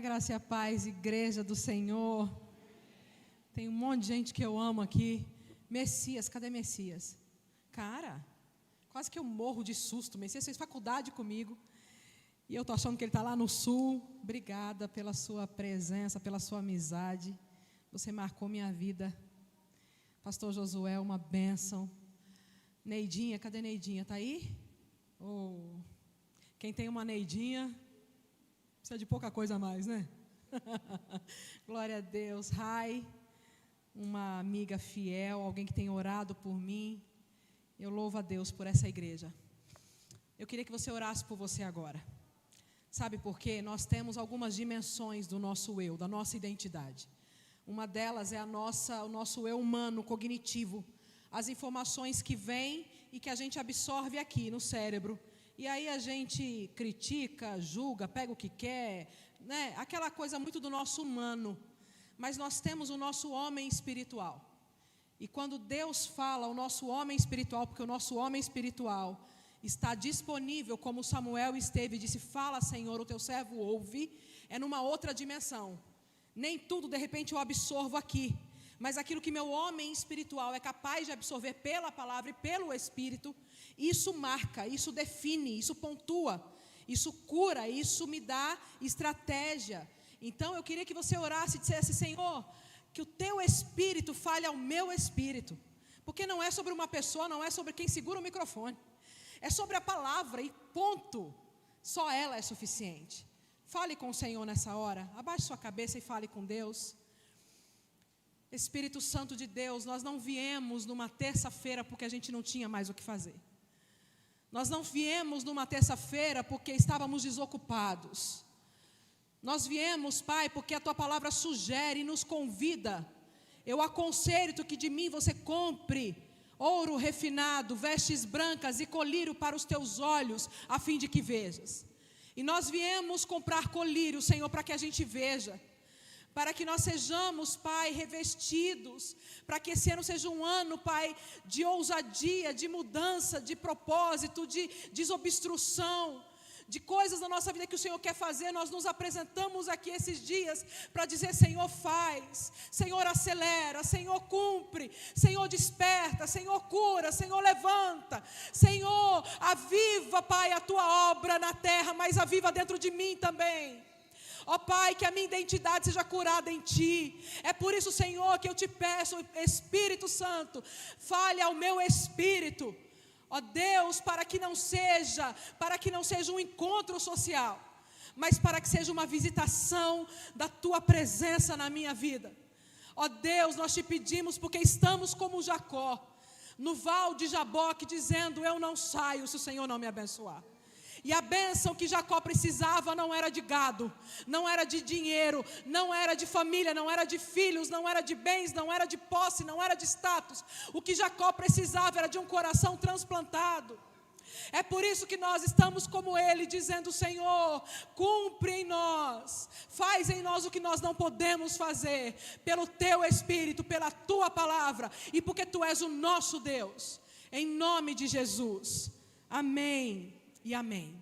graça e a paz, igreja do Senhor. Tem um monte de gente que eu amo aqui. Messias, cadê Messias? Cara, quase que eu morro de susto. Messias fez faculdade comigo. E eu estou achando que ele está lá no sul. Obrigada pela sua presença, pela sua amizade. Você marcou minha vida. Pastor Josué, uma bênção. Neidinha, cadê Neidinha? Está aí? Oh. Quem tem uma Neidinha, precisa de pouca coisa a mais, né? Glória a Deus. Rai, uma amiga fiel, alguém que tem orado por mim. Eu louvo a Deus por essa igreja. Eu queria que você orasse por você agora. Sabe por quê? Nós temos algumas dimensões do nosso eu, da nossa identidade. Uma delas é o nosso eu humano, cognitivo. As informações que vêm e que a gente absorve aqui no cérebro. E aí a gente critica, julga, pega o que quer, né? Aquela coisa muito do nosso humano. Mas nós temos o nosso homem espiritual. E quando Deus fala o nosso homem espiritual, porque o nosso homem espiritual está disponível, como Samuel esteve e disse, fala Senhor, o teu servo ouve, é numa outra dimensão. Nem tudo de repente eu absorvo aqui, mas aquilo que meu homem espiritual é capaz de absorver pela palavra e pelo Espírito, isso marca, isso define, isso pontua, isso cura, isso me dá estratégia. Então eu queria que você orasse e dissesse, Senhor, que o teu Espírito fale ao meu Espírito, porque não é sobre uma pessoa, não é sobre quem segura o microfone, é sobre a palavra e ponto, só ela é suficiente. Fale com o Senhor nessa hora, abaixe sua cabeça e fale com Deus. Espírito Santo de Deus, nós não viemos numa terça-feira porque a gente não tinha mais o que fazer. Nós não viemos numa terça-feira porque estávamos desocupados. Nós viemos, Pai, porque a Tua palavra sugere e nos convida. Eu aconselho que de mim você compre ouro refinado, vestes brancas e colírio para os teus olhos, a fim de que vejas. E nós viemos comprar colírio, Senhor, para que a gente veja. Para que nós sejamos, Pai, revestidos, para que esse ano seja um ano, Pai, de ousadia, de mudança, de propósito, de desobstrução, de coisas na nossa vida que o Senhor quer fazer. Nós nos apresentamos aqui esses dias para dizer, Senhor faz, Senhor acelera, Senhor cumpre, Senhor desperta, Senhor cura, Senhor levanta, Senhor aviva, Pai, a Tua obra na terra, mas aviva dentro de mim também. Ó Pai, que a minha identidade seja curada em Ti. É por isso, Senhor, que eu te peço, Espírito Santo, fale ao meu espírito. Ó Deus, para que não seja um encontro social, mas para que seja uma visitação da Tua presença na minha vida. Ó Deus, nós te pedimos porque estamos como Jacó, no val de Jaboque, dizendo, eu não saio se o Senhor não me abençoar. E a bênção que Jacó precisava não era de gado, não era de dinheiro, não era de família, não era de filhos, não era de bens, não era de posse, não era de status. O que Jacó precisava era de um coração transplantado. É por isso que nós estamos como ele, dizendo, Senhor, cumpre em nós, faz em nós o que nós não podemos fazer, pelo Teu Espírito, pela Tua palavra, e porque Tu és o nosso Deus, em nome de Jesus, amém. E amém.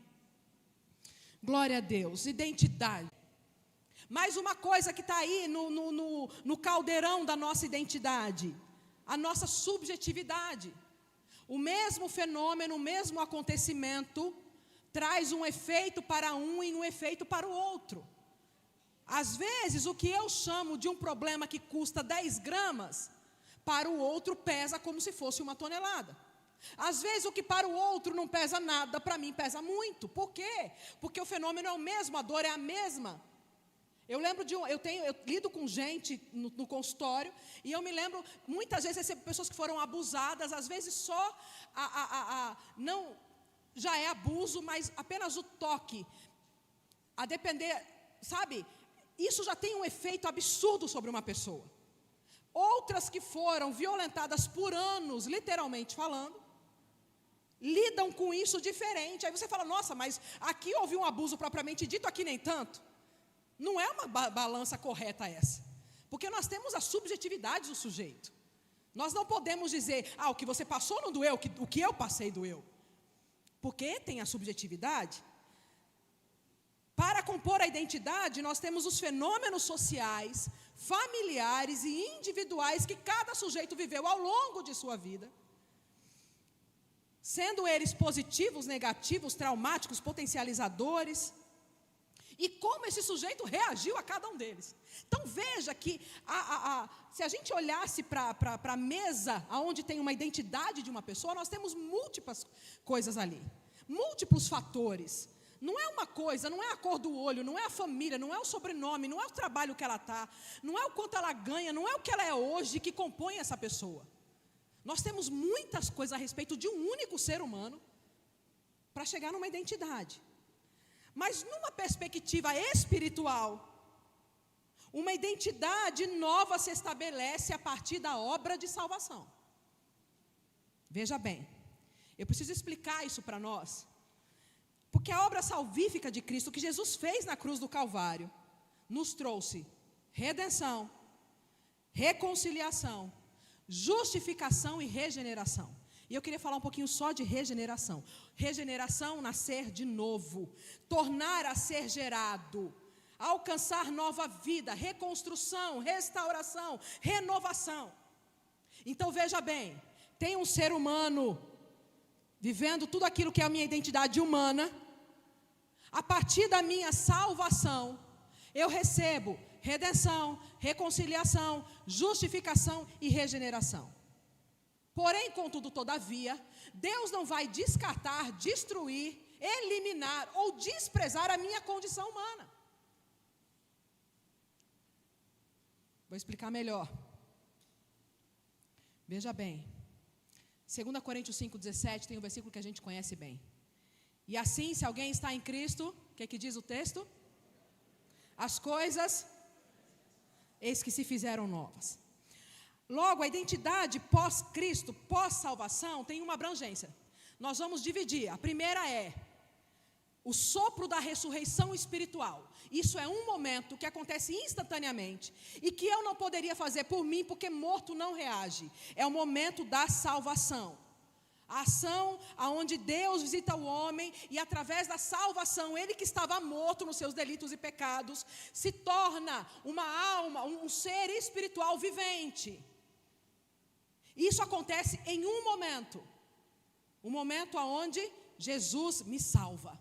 Glória a Deus. Identidade. Mais uma coisa que está aí no caldeirão da nossa identidade. A nossa subjetividade. O mesmo fenômeno, o mesmo acontecimento traz um efeito para um e um efeito para o outro. Às vezes, o que eu chamo de um problema que custa 10 gramas, para o outro pesa como se fosse 1 tonelada. Às vezes o que para o outro não pesa nada, para mim pesa muito. Por quê? Porque o fenômeno é o mesmo, a dor é a mesma. Eu lembro eu lido com gente no consultório, e eu me lembro, muitas vezes recebo pessoas que foram abusadas, às vezes só não já é abuso, mas apenas o toque, a depender, sabe? Isso já tem um efeito absurdo sobre uma pessoa. Outras que foram violentadas por anos, literalmente falando, lidam com isso diferente. Aí você fala, nossa, mas aqui houve um abuso propriamente dito, aqui nem tanto. Não é uma balança correta essa, porque nós temos a subjetividade do sujeito. Nós não podemos dizer, o que você passou não doeu, o que eu passei doeu, porque tem a subjetividade. Para compor a identidade, nós temos os fenômenos sociais, familiares e individuais que cada sujeito viveu ao longo de sua vida, sendo eles positivos, negativos, traumáticos, potencializadores, e como esse sujeito reagiu a cada um deles. Então veja que se a gente olhasse para a mesa onde tem uma identidade de uma pessoa, nós temos múltiplas coisas ali, múltiplos fatores. Não é uma coisa, não é a cor do olho, não é a família, não é o sobrenome, não é o trabalho que ela está, não é o quanto ela ganha, não é o que ela é hoje que compõe essa pessoa. Nós temos muitas coisas a respeito de um único ser humano para chegar numa identidade. Mas numa perspectiva espiritual, uma identidade nova se estabelece a partir da obra de salvação. Veja bem, eu preciso explicar isso para nós, porque a obra salvífica de Cristo, que Jesus fez na cruz do Calvário, nos trouxe redenção, reconciliação, justificação e regeneração. E eu queria falar um pouquinho só de regeneração. Regeneração, nascer de novo, tornar a ser gerado, alcançar nova vida, reconstrução, restauração, renovação. Então veja bem, tem um ser humano vivendo tudo aquilo que é a minha identidade humana. A partir da minha salvação, eu recebo redenção, reconciliação, justificação e regeneração. Porém, contudo, todavia, Deus não vai descartar, destruir, eliminar ou desprezar a minha condição humana. Vou explicar melhor. Veja bem, 2 Coríntios 5,17 tem um versículo que a gente conhece bem. E assim, se alguém está em Cristo, o que diz o texto? As coisas, eis que se fizeram novas. Logo, a identidade pós-Cristo, pós-salvação, tem uma abrangência. Nós vamos dividir. A primeira é o sopro da ressurreição espiritual. Isso é um momento que acontece instantaneamente e que eu não poderia fazer por mim, porque morto não reage. É o momento da salvação. A ação aonde Deus visita o homem e através da salvação, ele que estava morto nos seus delitos e pecados, se torna uma alma, um ser espiritual vivente. Isso acontece em um momento onde Jesus me salva.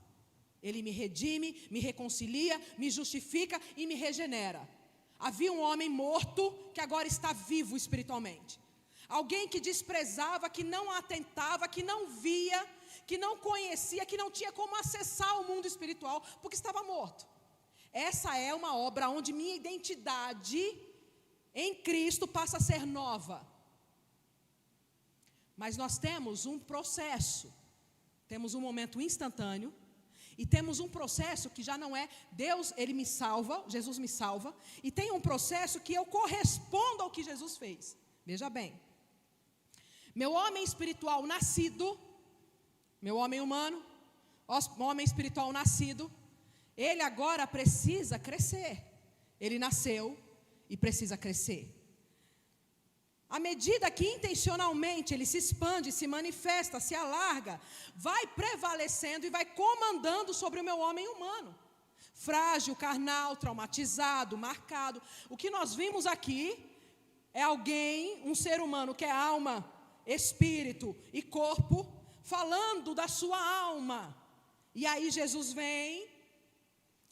Ele me redime, me reconcilia, me justifica e me regenera. Havia um homem morto que agora está vivo espiritualmente. Alguém que desprezava, que não atentava, que não via, que não conhecia, que não tinha como acessar o mundo espiritual, porque estava morto. Essa é uma obra onde minha identidade em Cristo passa a ser nova. Mas nós temos um processo, temos um momento instantâneo, e temos um processo que já não é Deus, Ele me salva, Jesus me salva, e tem um processo que eu correspondo ao que Jesus fez. Veja bem, meu homem espiritual nascido, meu homem humano, homem espiritual nascido, ele agora precisa crescer. Ele nasceu e precisa crescer. À medida que intencionalmente ele se expande, se manifesta, se alarga, vai prevalecendo e vai comandando sobre o meu homem humano. Frágil, carnal, traumatizado, marcado. O que nós vimos aqui é alguém, um ser humano que é alma, espírito e corpo, falando da sua alma. E aí Jesus vem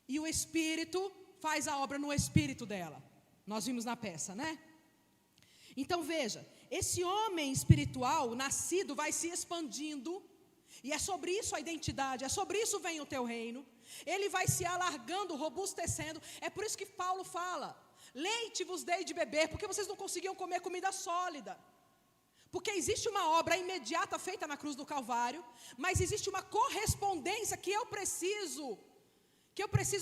e o espírito faz a obra no espírito dela. Nós vimos na peça, né? Então veja, esse homem espiritual nascido vai se expandindo, e é sobre isso a identidade, é sobre isso vem o teu reino. Ele vai se alargando, robustecendo. É por isso que Paulo fala: leite vos dei de beber, porque vocês não conseguiam comer comida sólida. Porque existe uma obra imediata feita na cruz do Calvário, mas existe uma correspondência que eu preciso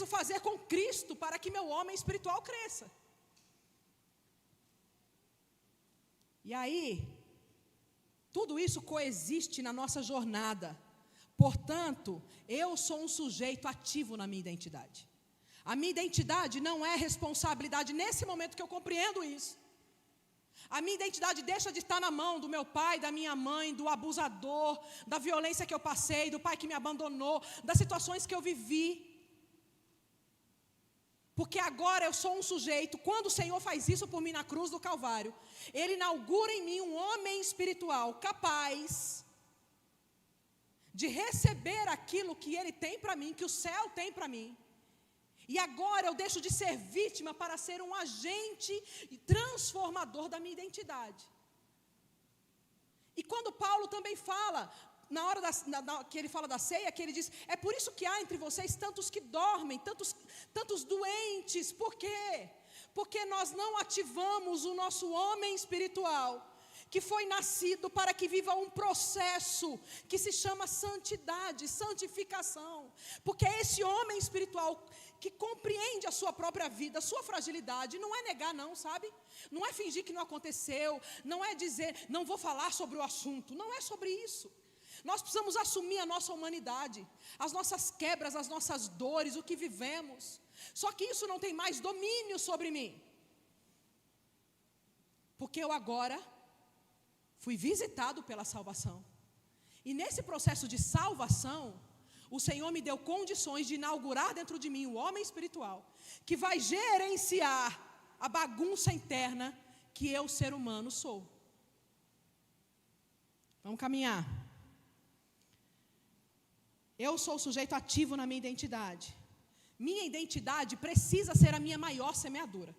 fazer com Cristo para que meu homem espiritual cresça. E aí, tudo isso coexiste na nossa jornada. Portanto, eu sou um sujeito ativo na minha identidade. A minha identidade não é responsabilidade nesse momento que eu compreendo isso. A minha identidade deixa de estar na mão do meu pai, da minha mãe, do abusador, da violência que eu passei, do pai que me abandonou, das situações que eu vivi. Porque agora eu sou um sujeito, quando o Senhor faz isso por mim na cruz do Calvário, Ele inaugura em mim um homem espiritual capaz de receber aquilo que Ele tem para mim, que o céu tem para mim. E agora eu deixo de ser vítima para ser um agente transformador da minha identidade. E quando Paulo também fala, na hora que ele fala da ceia, que ele diz, é por isso que há entre vocês tantos que dormem, tantos doentes. Por quê? Porque nós não ativamos o nosso homem espiritual, que foi nascido para que viva um processo que se chama santidade, santificação. Porque é esse homem espiritual que compreende a sua própria vida, a sua fragilidade. Não é negar não, sabe? Não é fingir que não aconteceu, não é dizer, não vou falar sobre o assunto. Não é sobre isso. Nós precisamos assumir a nossa humanidade, as nossas quebras, as nossas dores, o que vivemos. Só que isso não tem mais domínio sobre mim. Porque eu agora fui visitado pela salvação. E nesse processo de salvação, o Senhor me deu condições de inaugurar dentro de mim o homem espiritual, que vai gerenciar a bagunça interna que eu, ser humano, sou. Vamos caminhar. Eu sou sujeito ativo na minha identidade. Minha identidade precisa ser a minha maior semeadura.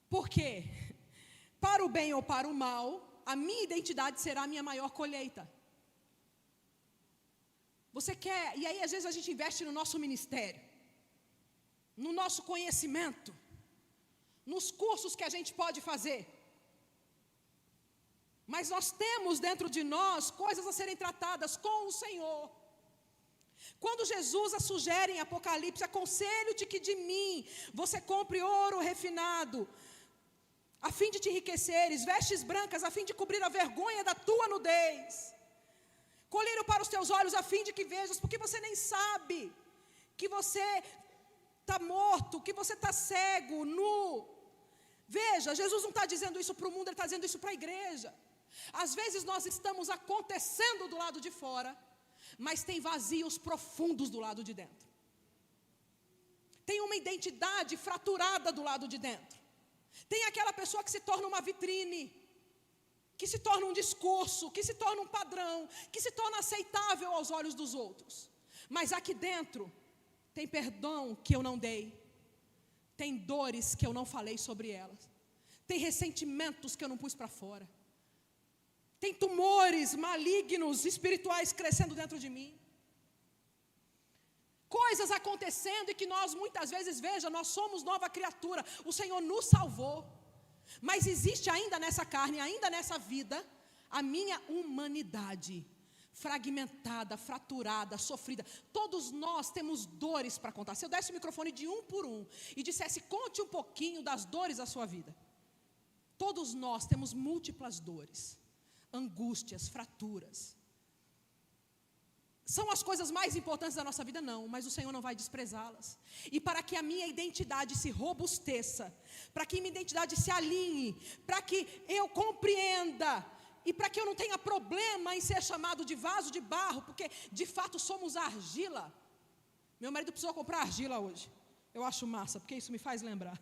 Por quê? Para o bem ou para o mal, a minha identidade será a minha maior colheita. Você quer, e aí às vezes a gente investe no nosso ministério, no nosso conhecimento, nos cursos que a gente pode fazer. Mas nós temos dentro de nós coisas a serem tratadas com o Senhor. Quando Jesus a sugere em Apocalipse, aconselho-te que de mim você compre ouro refinado, a fim de te enriqueceres, vestes brancas, a fim de cobrir a vergonha da tua nudez, colírio para os teus olhos, a fim de que vejas, porque você nem sabe que você está morto, que você está cego, nu. Veja, Jesus não está dizendo isso para o mundo, Ele está dizendo isso para a igreja. Às vezes nós estamos acontecendo do lado de fora, mas tem vazios profundos do lado de dentro. Tem uma identidade fraturada do lado de dentro. Tem aquela pessoa que se torna uma vitrine, que se torna um discurso, que se torna um padrão, que se torna aceitável aos olhos dos outros. Mas aqui dentro tem perdão que eu não dei, tem dores que eu não falei sobre elas, tem ressentimentos que eu não pus para fora, tem tumores malignos espirituais crescendo dentro de mim, coisas acontecendo e que nós muitas vezes, veja, nós somos nova criatura, o Senhor nos salvou, mas existe ainda nessa carne, ainda nessa vida, a minha humanidade fragmentada, fraturada, sofrida. Todos nós temos dores para contar. Se eu desse o microfone de um por um e dissesse, conte um pouquinho das dores da sua vida. Todos nós temos múltiplas dores, angústias, fraturas. São as coisas mais importantes da nossa vida? Não, mas o Senhor não vai desprezá-las. E para que a minha identidade se robusteça, para que minha identidade se alinhe, para que eu compreenda, e para que eu não tenha problema em ser chamado de vaso de barro, porque de fato somos argila. Meu marido precisou comprar argila hoje. Eu acho massa, porque isso me faz lembrar.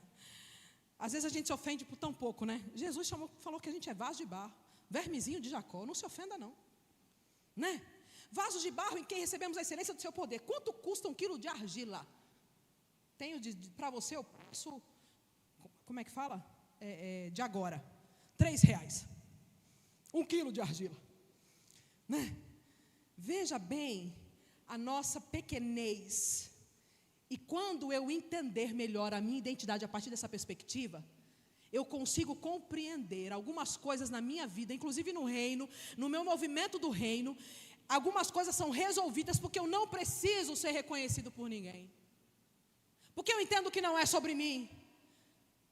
Às vezes a gente se ofende por tão pouco, né? Jesus falou que a gente é vaso de barro, vermezinho de Jacó, não se ofenda não, né? Vasos de barro em quem recebemos a excelência do seu poder. Quanto custa 1 quilo de argila? Tenho para você, eu passo, como é que fala? De agora, R$3. 1 quilo de argila, né? Veja bem a nossa pequenez. E quando eu entender melhor a minha identidade a partir dessa perspectiva, eu consigo compreender algumas coisas na minha vida, inclusive no reino, no meu movimento do reino. Algumas coisas são resolvidas porque eu não preciso ser reconhecido por ninguém. Porque eu entendo que não é sobre mim.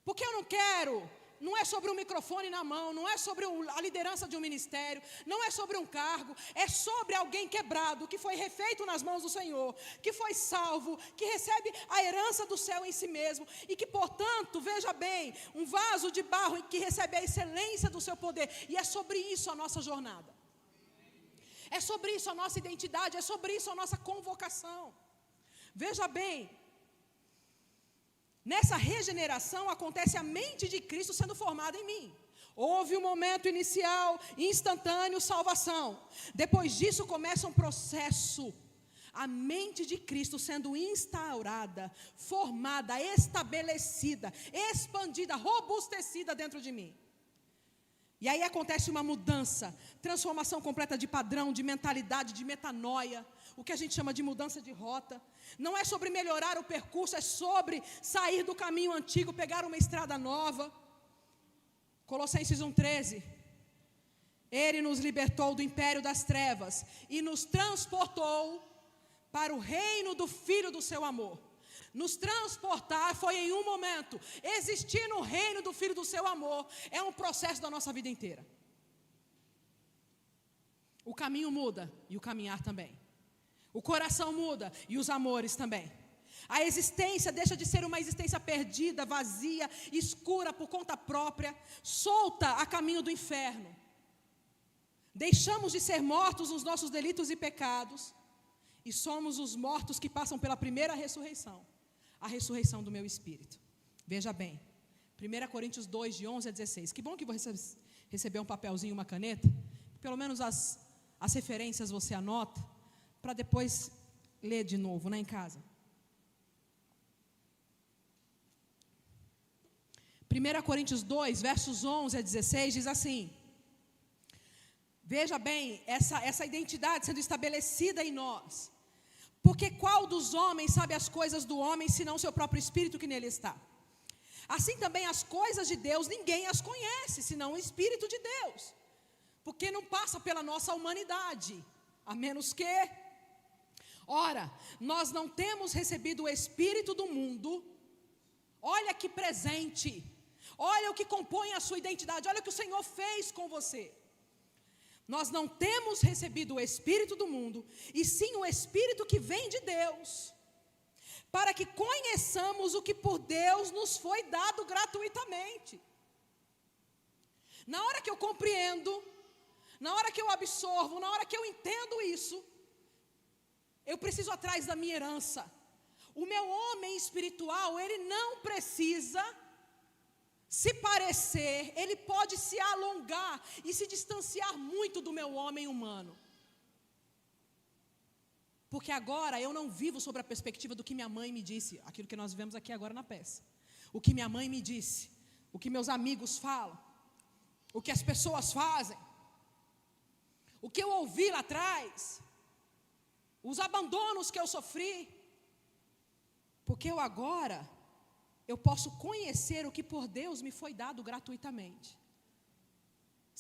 Porque eu não quero, não é sobre um microfone na mão, não é sobre a liderança de um ministério, não é sobre um cargo, é sobre alguém quebrado, que foi refeito nas mãos do Senhor, que foi salvo, que recebe a herança do céu em si mesmo, e que, portanto, veja bem, um vaso de barro que recebe a excelência do seu poder, e é sobre isso a nossa jornada. É sobre isso a nossa identidade, é sobre isso a nossa convocação. Veja bem, Nessa regeneração acontece a mente de Cristo sendo formada em mim. Houve um momento inicial, instantâneo, salvação. Depois disso começa um processo. A mente de Cristo sendo instaurada, formada, estabelecida, expandida, robustecida dentro de mim. E aí acontece uma mudança, transformação completa de padrão, de mentalidade, de metanoia, o que a gente chama de mudança de rota. Não é sobre melhorar o percurso, é sobre sair do caminho antigo, pegar uma estrada nova. Colossenses 1,13. Ele nos libertou do império das trevas e nos transportou para o reino do Filho do seu amor. Nos transportar foi em um momento. Existir no reino do Filho do seu amor é um processo da nossa vida inteira. O caminho muda e o caminhar também. O coração muda e os amores também. A existência deixa de ser uma existência perdida, vazia, escura por conta própria, solta a caminho do inferno. Deixamos de ser mortos nos nossos delitos e pecados e somos os mortos que passam pela primeira ressurreição, a ressurreição do meu espírito. Veja bem, 1 Coríntios 2, de 11 a 16. Que bom que você receber um papelzinho, uma caneta, pelo menos as referências você anota, para depois ler de novo, né, em casa. 1 Coríntios 2, versos 11 a 16, diz assim: veja bem, essa identidade sendo estabelecida em nós. Porque qual dos homens sabe as coisas do homem, senão seu próprio espírito que nele está? Assim também as coisas de Deus, ninguém as conhece, senão o Espírito de Deus. Porque não passa pela nossa humanidade, a menos que... Ora, nós não temos recebido o Espírito do mundo. Olha que presente, olha o que compõe a sua identidade, olha o que o Senhor fez com você. Nós não temos recebido o Espírito do mundo, e sim o Espírito que vem de Deus, para que conheçamos o que por Deus nos foi dado gratuitamente. Na hora que eu compreendo, na hora que eu absorvo, na hora que eu entendo isso, eu preciso ir atrás da minha herança. O meu homem espiritual, ele não precisa se parecer, ele pode se alongar e se distanciar muito do meu homem humano. Porque agora eu não vivo sobre a perspectiva do que minha mãe me disse, aquilo que nós vivemos aqui agora na peça. O que minha mãe me disse, o que meus amigos falam, o que as pessoas fazem, o que eu ouvi lá atrás, os abandonos que eu sofri. Porque eu agora... eu posso conhecer o que por Deus me foi dado gratuitamente.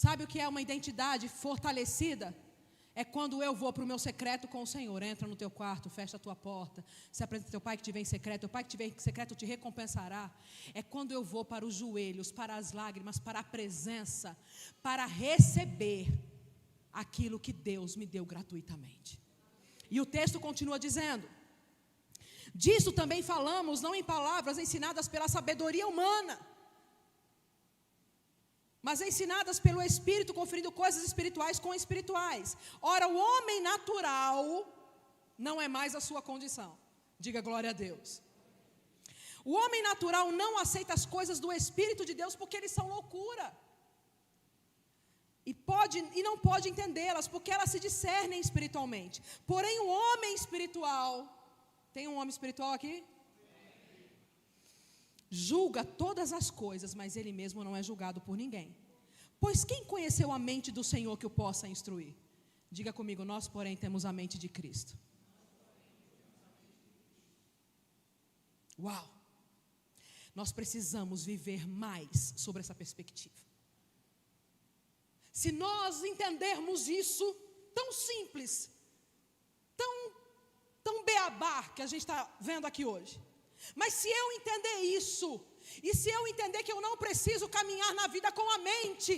Sabe o que é uma identidade fortalecida? É quando eu vou para o meu secreto com o Senhor. Entra no teu quarto, fecha a tua porta, se apresenta teu pai que te vê em secreto, teu pai que te vê em secreto te recompensará. É quando eu vou para os joelhos, para as lágrimas, para a presença, para receber aquilo que Deus me deu gratuitamente. E o texto continua dizendo: disso também falamos, não em palavras ensinadas pela sabedoria humana, mas ensinadas pelo Espírito, conferindo coisas espirituais com espirituais. Ora, o homem natural não é mais a sua condição. Diga glória a Deus. O homem natural não aceita as coisas do Espírito de Deus porque eles são loucura. E não pode entendê-las porque elas se discernem espiritualmente. Porém, o homem espiritual... Tem um homem espiritual aqui? Julga todas as coisas, mas ele mesmo não é julgado por ninguém. Pois quem conheceu a mente do Senhor que o possa instruir? Diga comigo, nós, porém, temos a mente de Cristo. Uau! Nós precisamos viver mais sobre essa perspectiva. Se nós entendermos isso, tão simples, tão beabá que a gente está vendo aqui hoje. Mas se eu entender isso, e se eu entender que eu não preciso caminhar na vida com a mente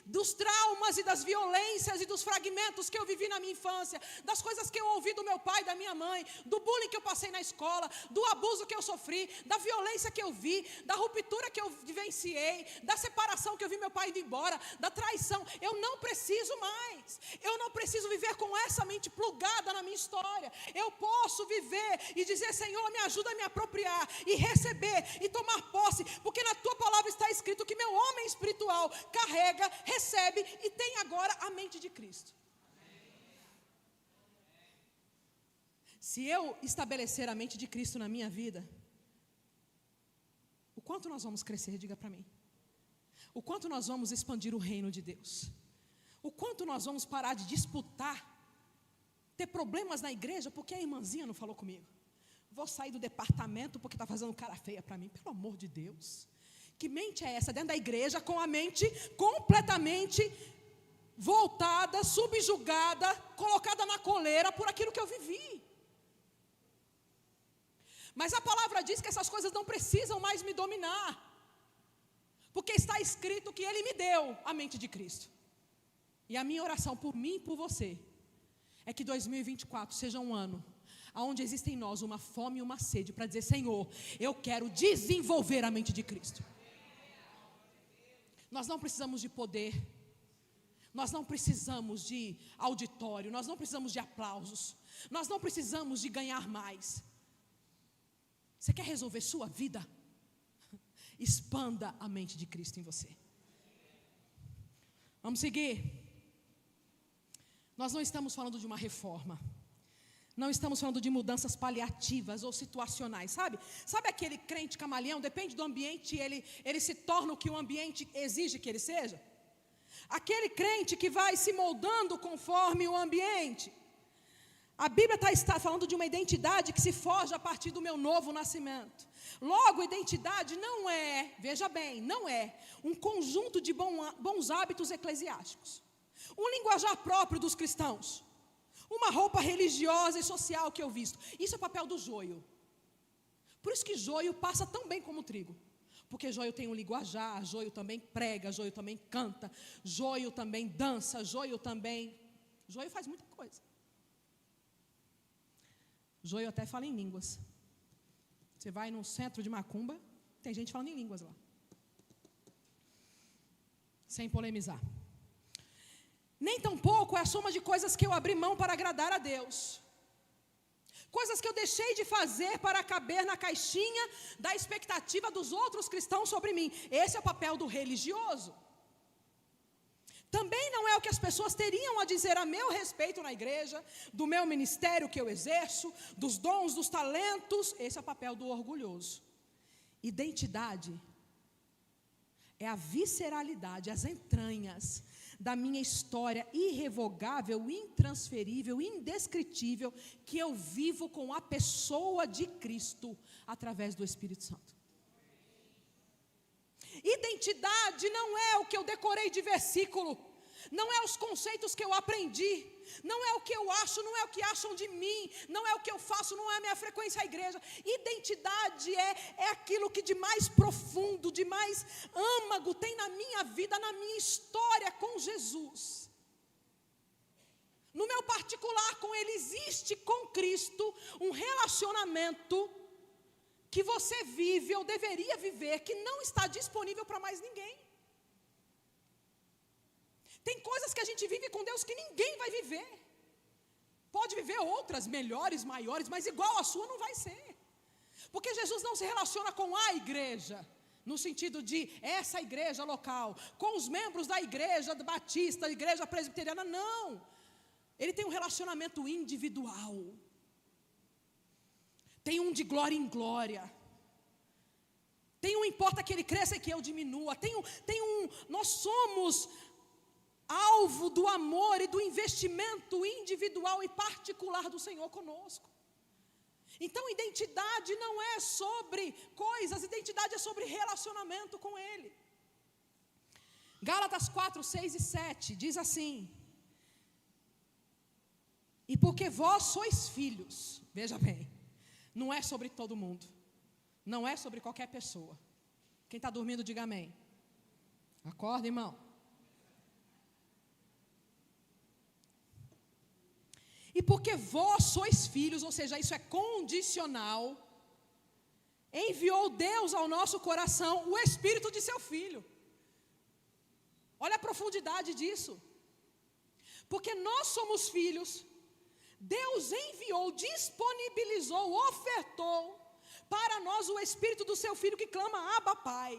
dos traumas e das violências e dos fragmentos que eu vivi na minha infância, das coisas que eu ouvi do meu pai, da minha mãe, do bullying que eu passei na escola, do abuso que eu sofri, da violência que eu vi, da ruptura que eu vivenciei, da separação que eu vi meu pai indo embora, da traição. Eu não preciso mais, eu não preciso viver com essa mente plugada na minha história. Eu posso viver e dizer: Senhor, me ajuda a me apropriar e receber e tomar posse, porque na tua palavra está escrito que meu homem espiritual carrega, recebe e tem agora a mente de Cristo. Se eu estabelecer a mente de Cristo na minha vida, o quanto nós vamos crescer, diga para mim. O quanto nós vamos expandir o reino de Deus. O quanto nós vamos parar de disputar, ter problemas na igreja porque a irmãzinha não falou comigo. Vou sair do departamento porque está fazendo cara feia para mim. Pelo amor de Deus. Que mente é essa? Dentro da igreja, com a mente completamente voltada, subjugada, colocada na coleira por aquilo que eu vivi. Mas a palavra diz que essas coisas não precisam mais me dominar, porque está escrito que Ele me deu a mente de Cristo. E a minha oração por mim e por você é que 2024 seja um ano onde existe em nós uma fome e uma sede para dizer: Senhor, eu quero desenvolver a mente de Cristo. Nós não precisamos de poder, nós não precisamos de auditório, nós não precisamos de aplausos, nós não precisamos de ganhar mais. Você quer resolver sua vida? Expanda a mente de Cristo em você. Vamos seguir. Nós não estamos falando de uma reforma, não estamos falando de mudanças paliativas ou situacionais, sabe? Sabe aquele crente camaleão? Depende do ambiente, ele se torna o que o ambiente exige que ele seja. Aquele crente que vai se moldando conforme o ambiente. A Bíblia está falando de uma identidade que se forja a partir do meu novo nascimento. Logo, identidade não é, veja bem, não é um conjunto de bons hábitos eclesiásticos, um linguajar próprio dos cristãos, uma roupa religiosa e social que eu visto. Isso é papel do joio. Por isso que joio passa tão bem como trigo. Porque joio tem um linguajar, joio também prega, joio também canta, joio também dança, joio faz muita coisa. Joio até fala em línguas. Você vai no centro de macumba, tem gente falando em línguas lá. Sem polemizar. Nem tampouco é a soma de coisas que eu abri mão para agradar a Deus. Coisas que eu deixei de fazer para caber na caixinha da expectativa dos outros cristãos sobre mim. Esse é o papel do religioso. Também não é o que as pessoas teriam a dizer a meu respeito na igreja, do meu ministério que eu exerço, dos dons, dos talentos. Esse é o papel do orgulhoso. Identidade é a visceralidade, as entranhas da minha história irrevogável, intransferível, indescritível, que eu vivo com a pessoa de Cristo através do Espírito Santo. Identidade não é o que eu decorei de versículo, não é os conceitos que eu aprendi, não é o que eu acho, não é o que acham de mim, não é o que eu faço, não é a minha frequência à igreja. Identidade é aquilo que de mais profundo, de mais âmago tem na minha vida, na minha história com Jesus. No meu particular com Ele, existe com Cristo um relacionamento que você vive ou deveria viver, que não está disponível para mais ninguém. Tem coisas que a gente vive com Deus que ninguém vai viver. Pode viver outras melhores, maiores, mas igual a sua não vai ser. Porque Jesus não se relaciona com a igreja, no sentido de essa igreja local, com os membros da igreja batista, igreja presbiteriana, não. Ele tem um relacionamento individual. Tem um de glória em glória. Tem um importa que ele cresça e que eu diminua. Nós somos alvo do amor e do investimento individual e particular do Senhor conosco. Então, identidade não é sobre coisas, identidade é sobre relacionamento com Ele. Gálatas 4, 6 e 7 diz assim: e porque vós sois filhos, veja bem, não é sobre todo mundo, não é sobre qualquer pessoa. Quem está dormindo, diga amém. Acorda, irmão. E porque vós sois filhos, ou seja, isso é condicional, enviou Deus ao nosso coração o Espírito de seu Filho. Olha a profundidade disso. Porque nós somos filhos, Deus enviou, disponibilizou, ofertou para nós o Espírito do seu Filho que clama, Abba, Pai.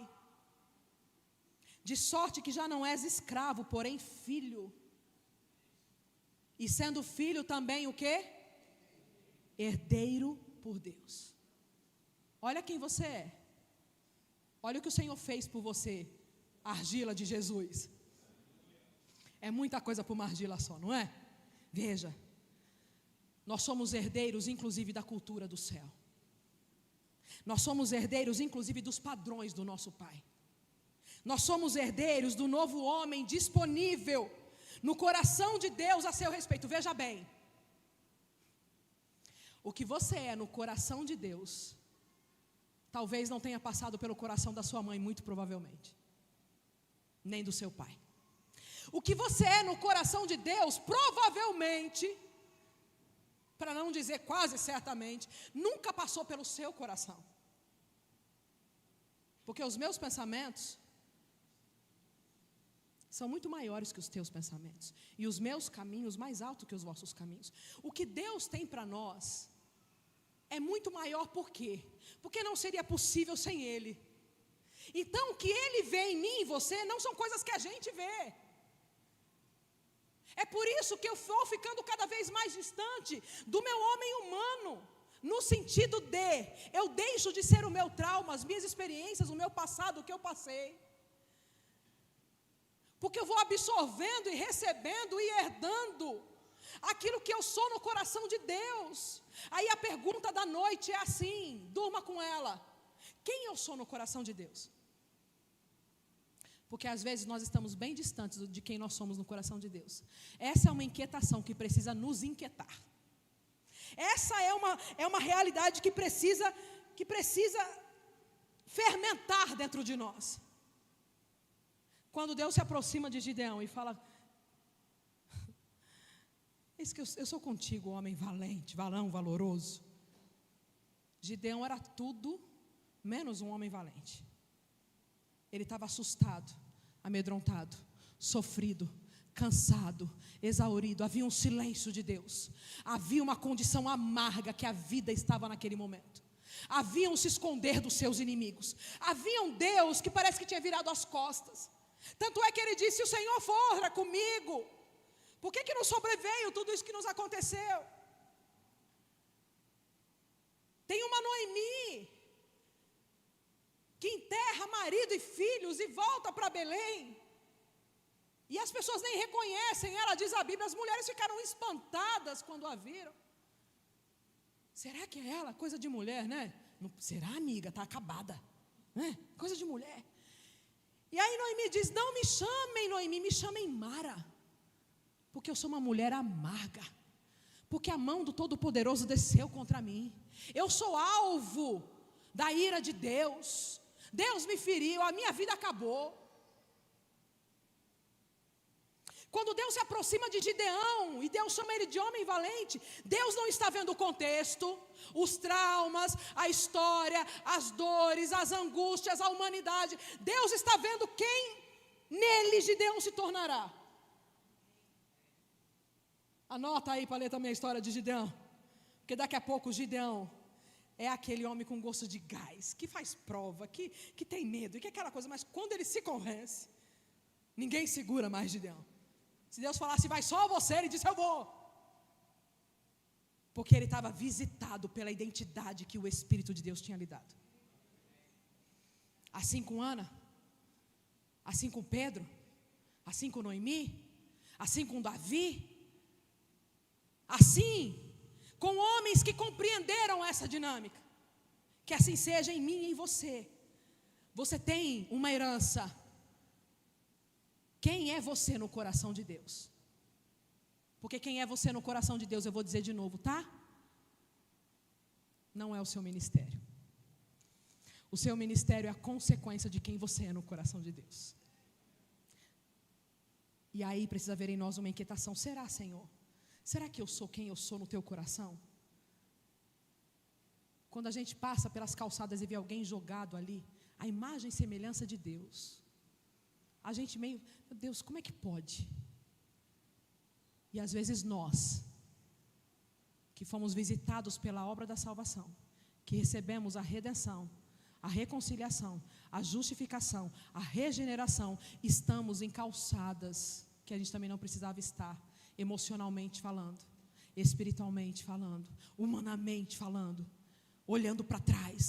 De sorte que já não és escravo, porém filho. E sendo filho também o quê? Herdeiro por Deus. Olha quem você é. Olha o que o Senhor fez por você, argila de Jesus. É muita coisa para uma argila só, não é? Veja, nós somos herdeiros inclusive da cultura do céu. Nós somos herdeiros inclusive dos padrões do nosso Pai. Nós somos herdeiros do novo homem disponível no coração de Deus a seu respeito. Veja bem, o que você é no coração de Deus, talvez não tenha passado pelo coração da sua mãe, muito provavelmente, nem do seu pai. O que você é no coração de Deus, provavelmente, para não dizer quase certamente, nunca passou pelo seu coração. Porque os meus pensamentos são muito maiores que os teus pensamentos, e os meus caminhos mais altos que os vossos caminhos. O que Deus tem para nós é muito maior. Por quê? Porque não seria possível sem Ele. Então o que Ele vê em mim e você não são coisas que a gente vê. É por isso que eu vou ficando cada vez mais distante do meu homem humano, no sentido de eu deixo de ser o meu trauma, as minhas experiências, o meu passado, o que eu passei. Porque eu vou absorvendo e recebendo e herdando aquilo que eu sou no coração de Deus. Aí a pergunta da noite é assim, durma com ela: quem eu sou no coração de Deus? Porque às vezes nós estamos bem distantes de quem nós somos no coração de Deus. Essa é uma inquietação que precisa nos inquietar. Essa é uma realidade que precisa fermentar dentro de nós. Quando Deus se aproxima de Gideão e fala: eis que eu sou contigo, homem valente, varão valoroso. Gideão era tudo menos um homem valente. Ele estava assustado, amedrontado, sofrido, cansado, exaurido. Havia um silêncio de Deus. Havia uma condição amarga que a vida estava naquele momento. Havia um se esconder dos seus inimigos. Havia um Deus que parece que tinha virado as costas. Tanto é que ele disse: se o Senhor for comigo, por que não sobreveio tudo isso que nos aconteceu? Tem uma Noemi que enterra marido e filhos e volta para Belém, e as pessoas nem reconhecem ela. Diz a Bíblia, as mulheres ficaram espantadas quando a viram. Será que é ela? Coisa de mulher, né? Não, será, amiga? Está acabada, né? Coisa de mulher. E aí Noemi diz: não me chamem Noemi, me chamem Mara, porque eu sou uma mulher amarga, porque a mão do Todo-Poderoso desceu contra mim. Eu sou alvo da ira de Deus. Deus me feriu, a minha vida acabou. Quando Deus se aproxima de Gideão e Deus chama ele de homem valente, Deus não está vendo o contexto, os traumas, a história, as dores, as angústias, a humanidade. Deus está vendo quem nele Gideão se tornará. Anota aí para ler também a história de Gideão, porque daqui a pouco Gideão é aquele homem com gosto de gás, que faz prova, que tem medo, que é aquela coisa, mas quando ele se convence, ninguém segura mais Gideão. Se Deus falasse: vai só você, ele disse: eu vou. Porque ele estava visitado pela identidade que o Espírito de Deus tinha lhe dado. Assim com Ana, assim com Pedro, assim com Noemi, assim com Davi, assim com homens que compreenderam essa dinâmica. Que assim seja em mim e em você. Você tem uma herança. Quem é você no coração de Deus? Porque quem é você no coração de Deus, eu vou dizer de novo, tá? Não é o seu ministério. O seu ministério é a consequência de quem você é no coração de Deus. E aí precisa haver em nós uma inquietação: será, Senhor? Será que eu sou quem eu sou no teu coração? Quando a gente passa pelas calçadas e vê alguém jogado ali, a imagem e semelhança de Deus, a gente meio, meu Deus, como é que pode? E às vezes nós, que fomos visitados pela obra da salvação, que recebemos a redenção, a reconciliação, a justificação, a regeneração, estamos em calçadas que a gente também não precisava estar, emocionalmente falando, espiritualmente falando, humanamente falando, olhando para trás,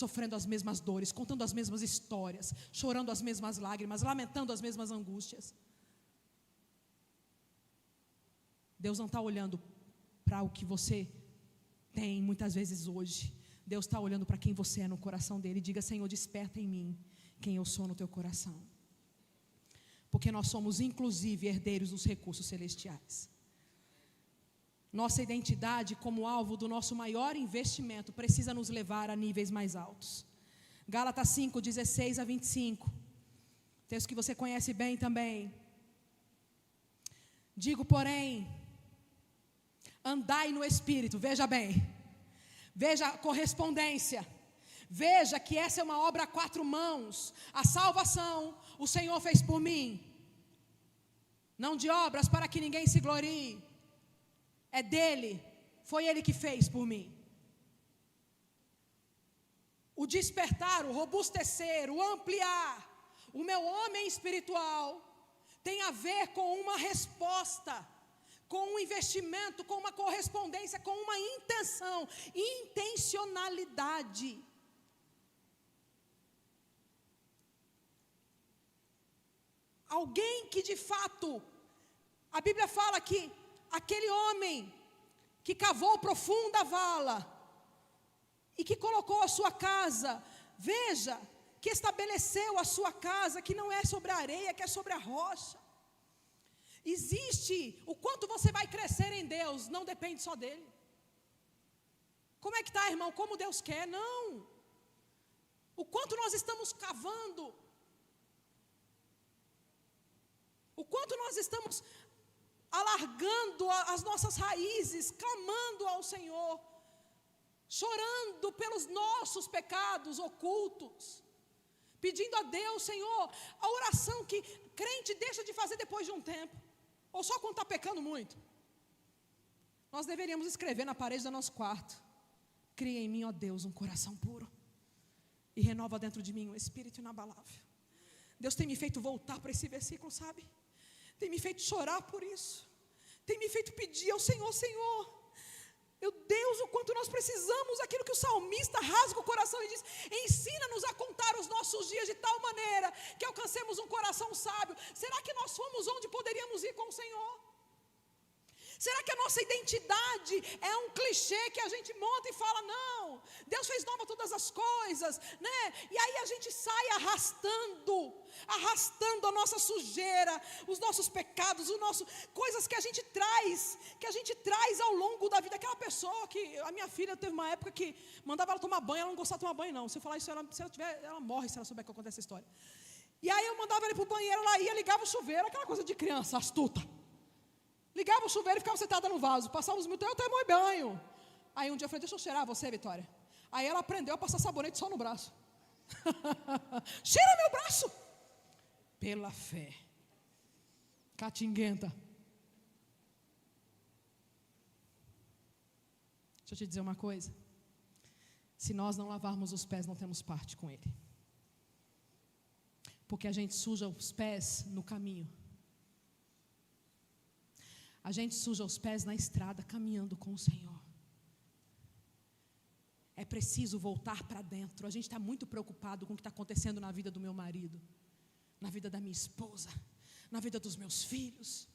sofrendo as mesmas dores, contando as mesmas histórias, chorando as mesmas lágrimas, lamentando as mesmas angústias. Deus não está olhando para o que você tem muitas vezes hoje. Deus está olhando para quem você é no coração dele. Diga: Senhor, desperta em mim quem eu sou no teu coração. Porque nós somos inclusive herdeiros dos recursos celestiais. Nossa identidade como alvo do nosso maior investimento precisa nos levar a níveis mais altos. Gálatas 5, 16 a 25. Texto que você conhece bem também. Digo, porém, andai no Espírito. Veja bem, veja a correspondência. Veja que essa é uma obra a 4 mãos. A salvação o Senhor fez por mim, não de obras para que ninguém se glorie. É dele, foi ele que fez por mim. O despertar, o robustecer, o ampliar o meu homem espiritual tem a ver com uma resposta, com um investimento, com uma correspondência, com uma intenção, intencionalidade. Alguém que de fato, a Bíblia fala que aquele homem que cavou profunda vala e que colocou a sua casa, veja, que estabeleceu a sua casa, que não é sobre a areia, que é sobre a rocha. Existe, o quanto você vai crescer em Deus, não depende só dele. Como é que está, irmão? Como Deus quer? Não. O quanto nós estamos cavando, o quanto nós estamos alargando as nossas raízes, clamando ao Senhor, chorando pelos nossos pecados ocultos, pedindo a Deus, Senhor, a oração que crente deixa de fazer depois de um tempo, ou só quando está pecando muito. Nós deveríamos escrever na parede do nosso quarto: cria em mim, ó Deus, um coração puro, e renova dentro de mim um espírito inabalável. Deus tem me feito voltar para esse versículo, sabe? Tem me feito chorar por isso, tem me feito pedir ao Senhor: Senhor, meu Deus, o quanto nós precisamos, aquilo que o salmista rasga o coração e diz: ensina-nos a contar os nossos dias de tal maneira que alcancemos um coração sábio. Será que nós fomos onde poderíamos ir com o Senhor? Será que a nossa identidade é um clichê que a gente monta e fala: não, Deus fez nova todas as coisas, né? E aí a gente sai arrastando a nossa sujeira, os nossos pecados, coisas que a gente traz ao longo da vida. Aquela pessoa que, a minha filha teve uma época que mandava ela tomar banho, ela não gostava de tomar banho não. Se eu falar isso, ela morre se ela souber que acontece essa história. E aí eu mandava ela ir para o banheiro, ela ia, ligava o chuveiro, aquela coisa de criança astuta. Ligava o chuveiro e ficava sentada no vaso. Passava uns minutos, eu até tomei banho. Aí um dia eu falei: deixa eu cheirar você, Vitória. Aí ela aprendeu a passar sabonete só no braço. Cheira meu braço. Pela fé. Catinguenta. Deixa eu te dizer uma coisa. Se nós não lavarmos os pés, não temos parte com Ele. Porque a gente suja os pés no caminho. A gente suja os pés na estrada, caminhando com o Senhor. É preciso voltar para dentro. A gente está muito preocupado com o que está acontecendo na vida do meu marido, na vida da minha esposa, na vida dos meus filhos.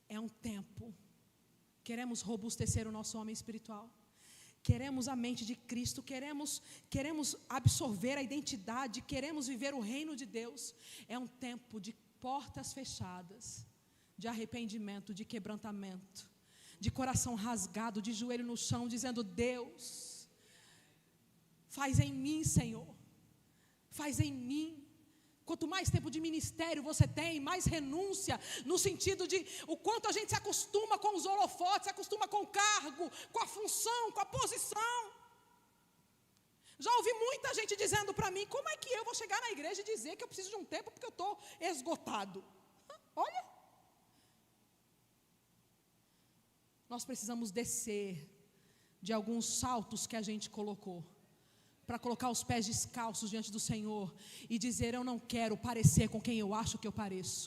É um tempo. Queremos robustecer o nosso homem espiritual. Queremos a mente de Cristo, queremos absorver a identidade, queremos viver o reino de Deus. É um tempo de portas fechadas, de arrependimento, de quebrantamento, de coração rasgado, de joelho no chão, dizendo: Deus, faz em mim, Senhor, faz em mim. Quanto mais tempo de ministério você tem, mais renúncia, no sentido de o quanto a gente se acostuma com os holofotes, se acostuma com o cargo, com a função, com a posição. Já ouvi muita gente dizendo para mim, como é que eu vou chegar na igreja e dizer que eu preciso de um tempo porque eu estou esgotado? Olha, nós precisamos descer de alguns saltos que a gente colocou, para colocar os pés descalços diante do Senhor e dizer: eu não quero parecer com quem eu acho que eu pareço,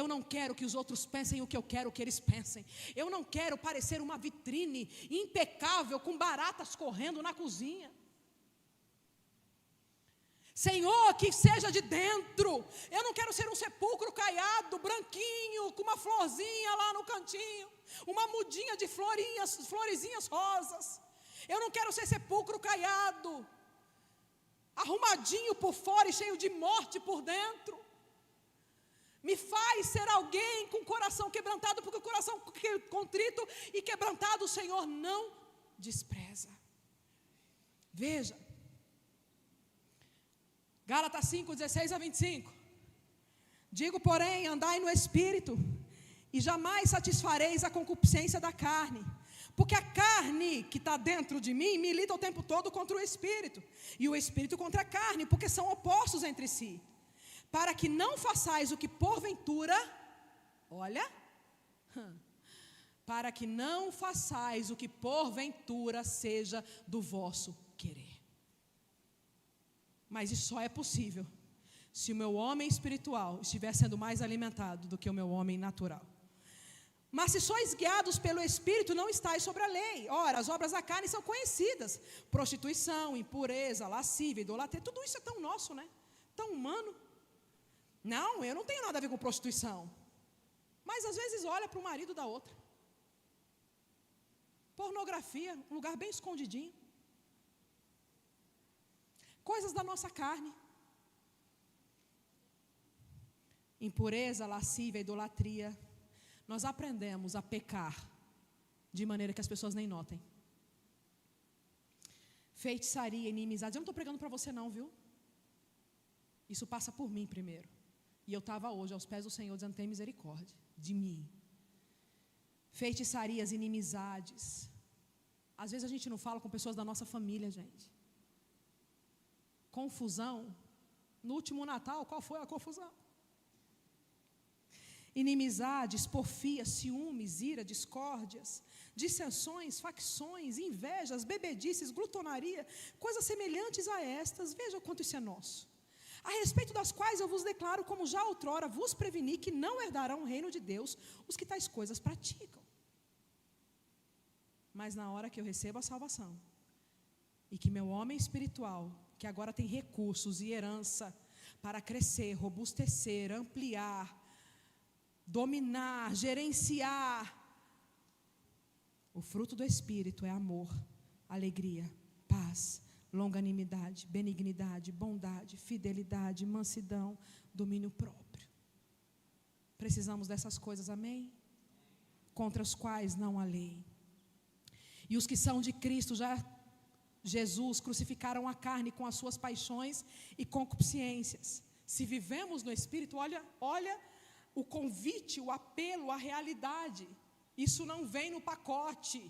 eu não quero que os outros pensem o que eu quero que eles pensem, eu não quero parecer uma vitrine impecável com baratas correndo na cozinha. Senhor, que seja de dentro. Eu não quero ser um sepulcro caiado, branquinho, com uma florzinha lá no cantinho, uma mudinha de florezinhas rosas. Eu não quero ser sepulcro caiado, arrumadinho por fora e cheio de morte por dentro. Me faz ser alguém com o coração quebrantado, porque o coração contrito e quebrantado o Senhor não despreza. Veja, Gálatas 5, 16 a 25. Digo, porém, andai no Espírito, e jamais satisfareis a concupiscência da carne. Porque a carne que está dentro de mim milita o tempo todo contra o Espírito, e o Espírito contra a carne, porque são opostos entre si. Para que não façais o que porventura, olha, para que não façais o que porventura seja do vosso querer. Mas isso só é possível se o meu homem espiritual estiver sendo mais alimentado do que o meu homem natural. Mas se sois guiados pelo Espírito, não estáis sobre a lei. Ora, as obras da carne são conhecidas: prostituição, impureza, lascívia, idolatria. Tudo isso é tão nosso, né? Tão humano. Não, eu não tenho nada a ver com prostituição. Mas às vezes olha para o marido da outra. Pornografia, um lugar bem escondidinho. Coisas da nossa carne. Impureza, lascívia, idolatria. Nós aprendemos a pecar de maneira que as pessoas nem notem. Feitiçaria, inimizade. Eu não estou pregando para você não, viu? Isso passa por mim primeiro. E eu estava hoje aos pés do Senhor dizendo: tem misericórdia de mim. Feitiçarias, inimizades. Às vezes a gente não fala com pessoas da nossa família, gente. Confusão. No último Natal, qual foi a confusão? Inimizades, porfias, ciúmes, ira, discórdias, dissensões, facções, invejas, bebedices, glutonaria, coisas semelhantes a estas. Veja o quanto isso é nosso. A respeito das quais eu vos declaro, como já outrora vos preveni, que não herdarão o reino de Deus os que tais coisas praticam. Mas na hora que eu recebo a salvação, e que meu homem espiritual, que agora tem recursos e herança para crescer, robustecer, ampliar, dominar, gerenciar, o fruto do Espírito é amor, alegria, paz, longanimidade, benignidade, bondade, fidelidade, mansidão, domínio próprio. Precisamos dessas coisas, amém? Contra as quais não há lei. E os que são de Cristo Jesus crucificaram a carne com as suas paixões e concupiscências. Se vivemos no Espírito, olha o convite, o apelo, a realidade. Isso não vem no pacote.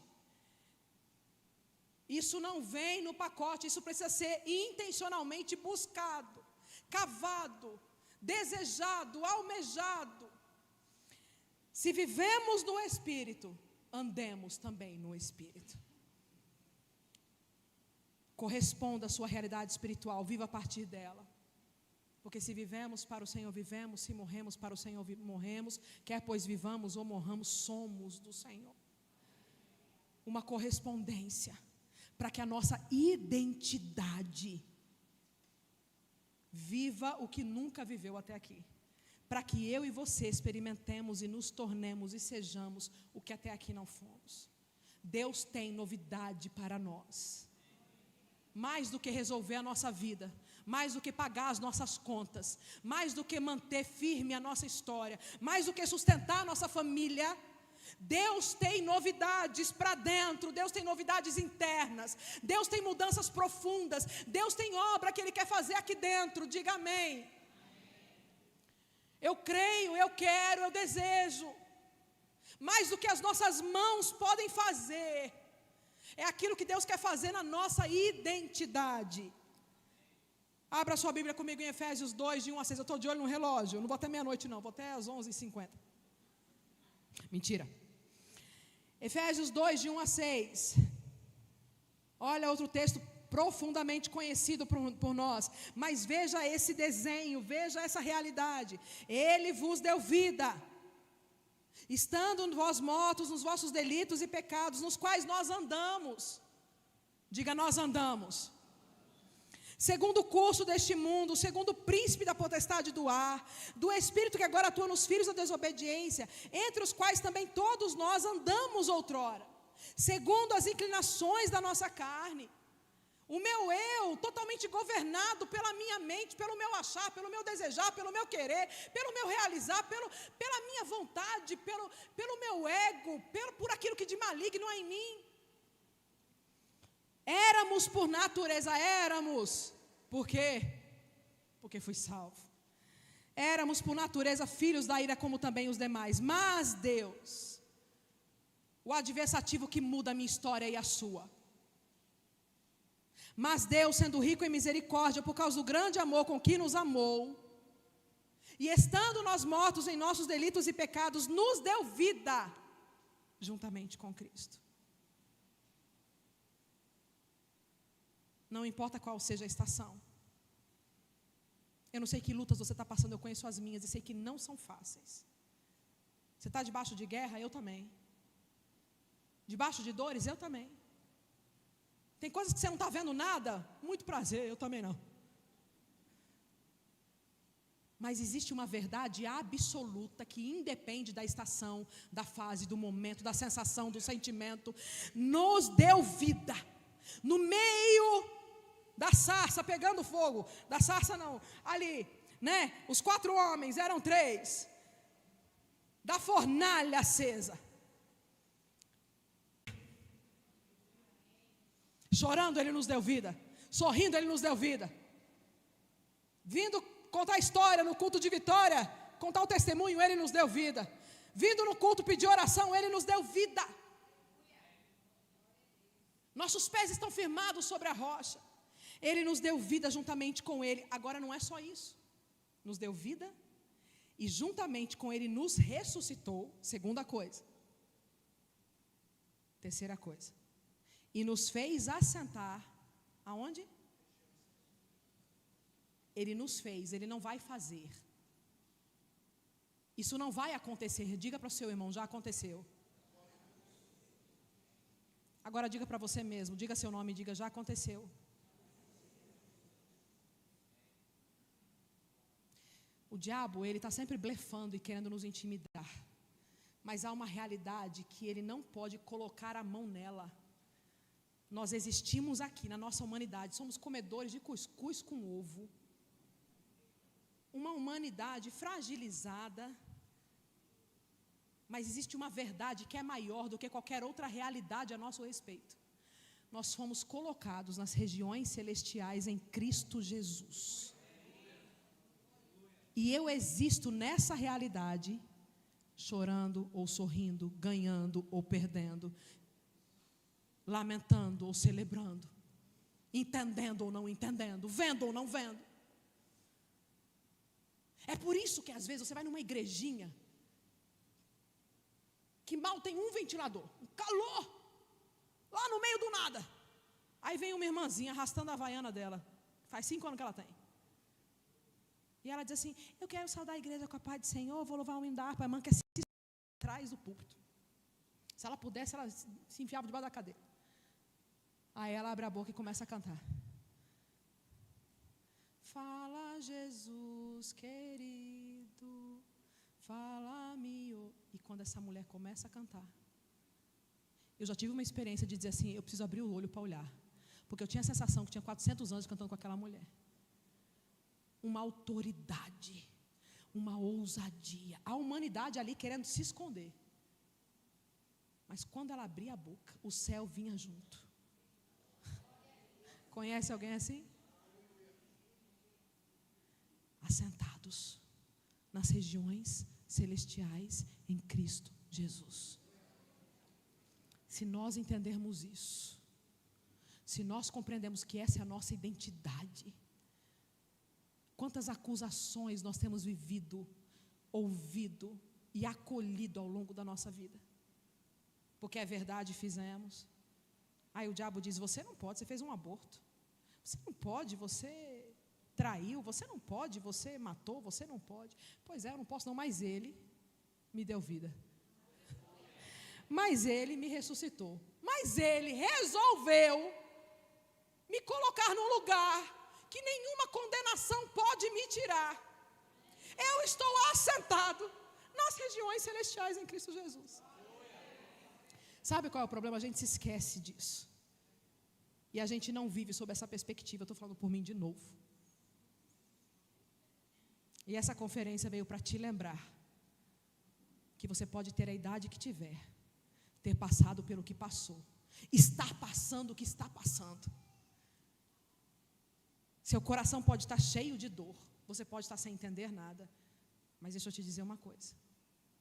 Isso não vem no pacote. Isso precisa ser intencionalmente buscado, cavado, desejado, almejado. Se vivemos no Espírito, andemos também no Espírito. Corresponda à sua realidade espiritual, viva a partir dela. Porque se vivemos para o Senhor, vivemos. Se morremos para o Senhor, morremos. Quer pois vivamos ou morramos, somos do Senhor. Uma correspondência, para que a nossa identidade viva o que nunca viveu até aqui. Para que eu e você experimentemos e nos tornemos e sejamos o que até aqui não fomos. Deus tem novidade para nós. Mais do que resolver a nossa vida, mais do que pagar as nossas contas, mais do que manter firme a nossa história, mais do que sustentar a nossa família, Deus tem novidades para dentro, Deus tem novidades internas, Deus tem mudanças profundas, Deus tem obra que Ele quer fazer aqui dentro, diga amém. Eu creio, eu quero, eu desejo. Mais do que as nossas mãos podem fazer, é aquilo que Deus quer fazer na nossa identidade. Abra sua Bíblia comigo em Efésios 2, de 1 a 6. Eu estou de olho no relógio, eu não vou até meia-noite não, vou até às 11h50. Mentira. Efésios 2, de 1 a 6. Olha outro texto profundamente conhecido por nós. Mas veja esse desenho, veja essa realidade. Ele vos deu vida, estando vós mortos nos vossos delitos e pecados, nos quais nós andamos. Diga, nós andamos. Segundo o curso deste mundo, segundo o príncipe da potestade do ar, do espírito que agora atua nos filhos da desobediência, entre os quais também todos nós andamos outrora, segundo as inclinações da nossa carne. O meu eu, totalmente governado pela minha mente, pelo meu achar, pelo meu desejar, pelo meu querer, pelo meu realizar, pela minha vontade, pelo meu ego, por aquilo que de maligno há em mim. Éramos por natureza, éramos. Por quê? Porque fui salvo. Éramos por natureza filhos da ira como também os demais. Mas Deus, o adversativo que muda a minha história e a sua. Mas Deus, sendo rico em misericórdia, por causa do grande amor com que nos amou, e estando nós mortos em nossos delitos e pecados, nos deu vida, juntamente com Cristo. Não importa qual seja a estação. Eu não sei que lutas você está passando, eu conheço as minhas e sei que não são fáceis. Você está debaixo de guerra? Eu também. Debaixo de dores? Eu também. Tem coisas que você não está vendo nada? Muito prazer, eu também não. Mas existe uma verdade absoluta que independe da estação, da fase, do momento, da sensação, do sentimento. Nos deu vida. No meio da sarça pegando fogo, da sarça não, ali, né? Os 4 homens, eram 3. Da fornalha acesa. Chorando, Ele nos deu vida. Sorrindo, Ele nos deu vida. Vindo contar a história no culto de vitória, contar o testemunho, Ele nos deu vida. Vindo no culto pedir oração, Ele nos deu vida. Nossos pés estão firmados sobre a rocha. Ele nos deu vida juntamente com Ele. Agora não é só isso. Nos deu vida e juntamente com Ele nos ressuscitou. Segunda coisa. Terceira coisa. E nos fez assentar. Aonde? Ele nos fez, Ele não vai fazer. Isso não vai acontecer. Diga para o seu irmão, já aconteceu. Agora diga para você mesmo, diga seu nome e diga, já aconteceu. O diabo, ele está sempre blefando e querendo nos intimidar. Mas há uma realidade que ele não pode colocar a mão nela. Nós existimos aqui na nossa humanidade, somos comedores de cuscuz com ovo. Uma humanidade fragilizada. Mas existe uma verdade que é maior do que qualquer outra realidade a nosso respeito. Nós fomos colocados nas regiões celestiais em Cristo Jesus. E eu existo nessa realidade, chorando ou sorrindo, ganhando ou perdendo, lamentando ou celebrando, entendendo ou não entendendo, vendo ou não vendo. É por isso que às vezes você vai numa igrejinha que mal tem um ventilador, um calor, lá no meio do nada. Aí vem uma irmãzinha arrastando a havaiana dela, faz 5 anos que ela tem. E ela diz assim, eu quero saudar a igreja com a paz do Senhor, vou louvar o hino da harpa, a irmã quer se atrás do púlpito. Se ela pudesse, ela se enfiava debaixo da cadeira. Aí ela abre a boca e começa a cantar. Fala, Jesus querido, fala-me. E quando essa mulher começa a cantar, eu já tive uma experiência de dizer assim, eu preciso abrir o olho para olhar. Porque eu tinha a sensação que tinha 400 anos cantando com aquela mulher. Uma autoridade, uma ousadia. A humanidade ali querendo se esconder. Mas quando ela abria a boca, o céu vinha junto. Conhece alguém assim? Assentados nas regiões celestiais em Cristo Jesus. Se nós entendermos isso, se nós compreendemos que essa é a nossa identidade, quantas acusações nós temos vivido, ouvido e acolhido ao longo da nossa vida, porque é verdade, fizemos. Aí o diabo diz: você não pode, você fez um aborto, você não pode, você traiu, você não pode, você matou, você não pode. Pois é, eu não posso não, mas ele me deu vida, mas ele me ressuscitou, mas ele resolveu me colocar num lugar que nenhuma condenação pode me tirar. Eu estou assentado nas regiões celestiais em Cristo Jesus. Sabe qual é o problema? A gente se esquece disso, e a gente não vive sob essa perspectiva. Eu estou falando por mim de novo. E essa conferência veio para te lembrar que você pode ter a idade que tiver, ter passado pelo que passou, estar passando o que está passando. Seu coração pode estar cheio de dor, você pode estar sem entender nada, mas deixa eu te dizer uma coisa: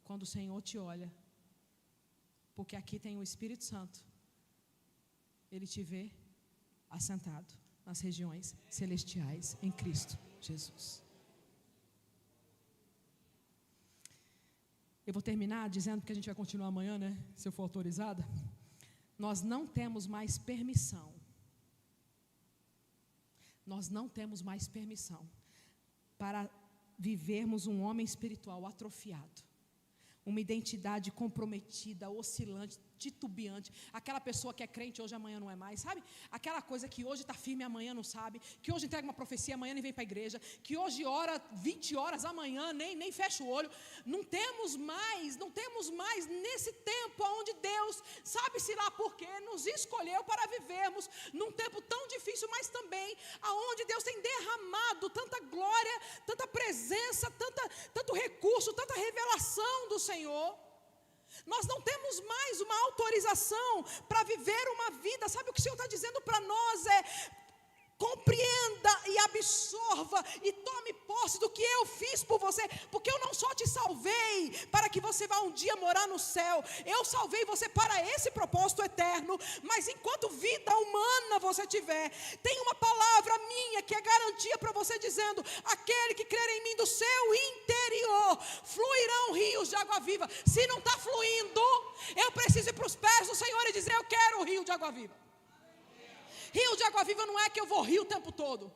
quando o Senhor te olha, porque aqui tem o Espírito Santo, Ele te vê assentado nas regiões celestiais em Cristo Jesus. Eu vou terminar dizendo, porque a gente vai continuar amanhã, né? Se eu for autorizada. Nós não temos mais permissão. Nós não temos mais permissão para vivermos um homem espiritual atrofiado, uma identidade comprometida, oscilante, titubeante, aquela pessoa que é crente hoje, amanhã não é mais, sabe? Aquela coisa que hoje está firme, amanhã não sabe, que hoje entrega uma profecia, amanhã nem vem para a igreja, que hoje ora 20 horas, amanhã nem fecha o olho. Não temos mais nesse tempo onde Deus, sabe-se lá por quê, nos escolheu para vivermos num tempo tão difícil, mas também aonde Deus tem derramado tanta glória, tanta presença, tanto recurso, tanta revelação do Senhor. Nós não temos mais uma autorização para viver uma vida. Sabe o que o Senhor está dizendo para nós? Compreenda e absorva e tome posse do que eu fiz por você, porque eu não só te salvei para que você vá um dia morar no céu, eu salvei você para esse propósito eterno, mas enquanto vida humana você tiver, tem uma palavra minha que é garantia para você, dizendo: aquele que crer em mim, do seu interior fluirão rios de água viva. Se não está fluindo, eu preciso ir para os pés do Senhor e dizer: eu quero o rio de água viva. Rio de água viva não é que eu vou rir o tempo todo.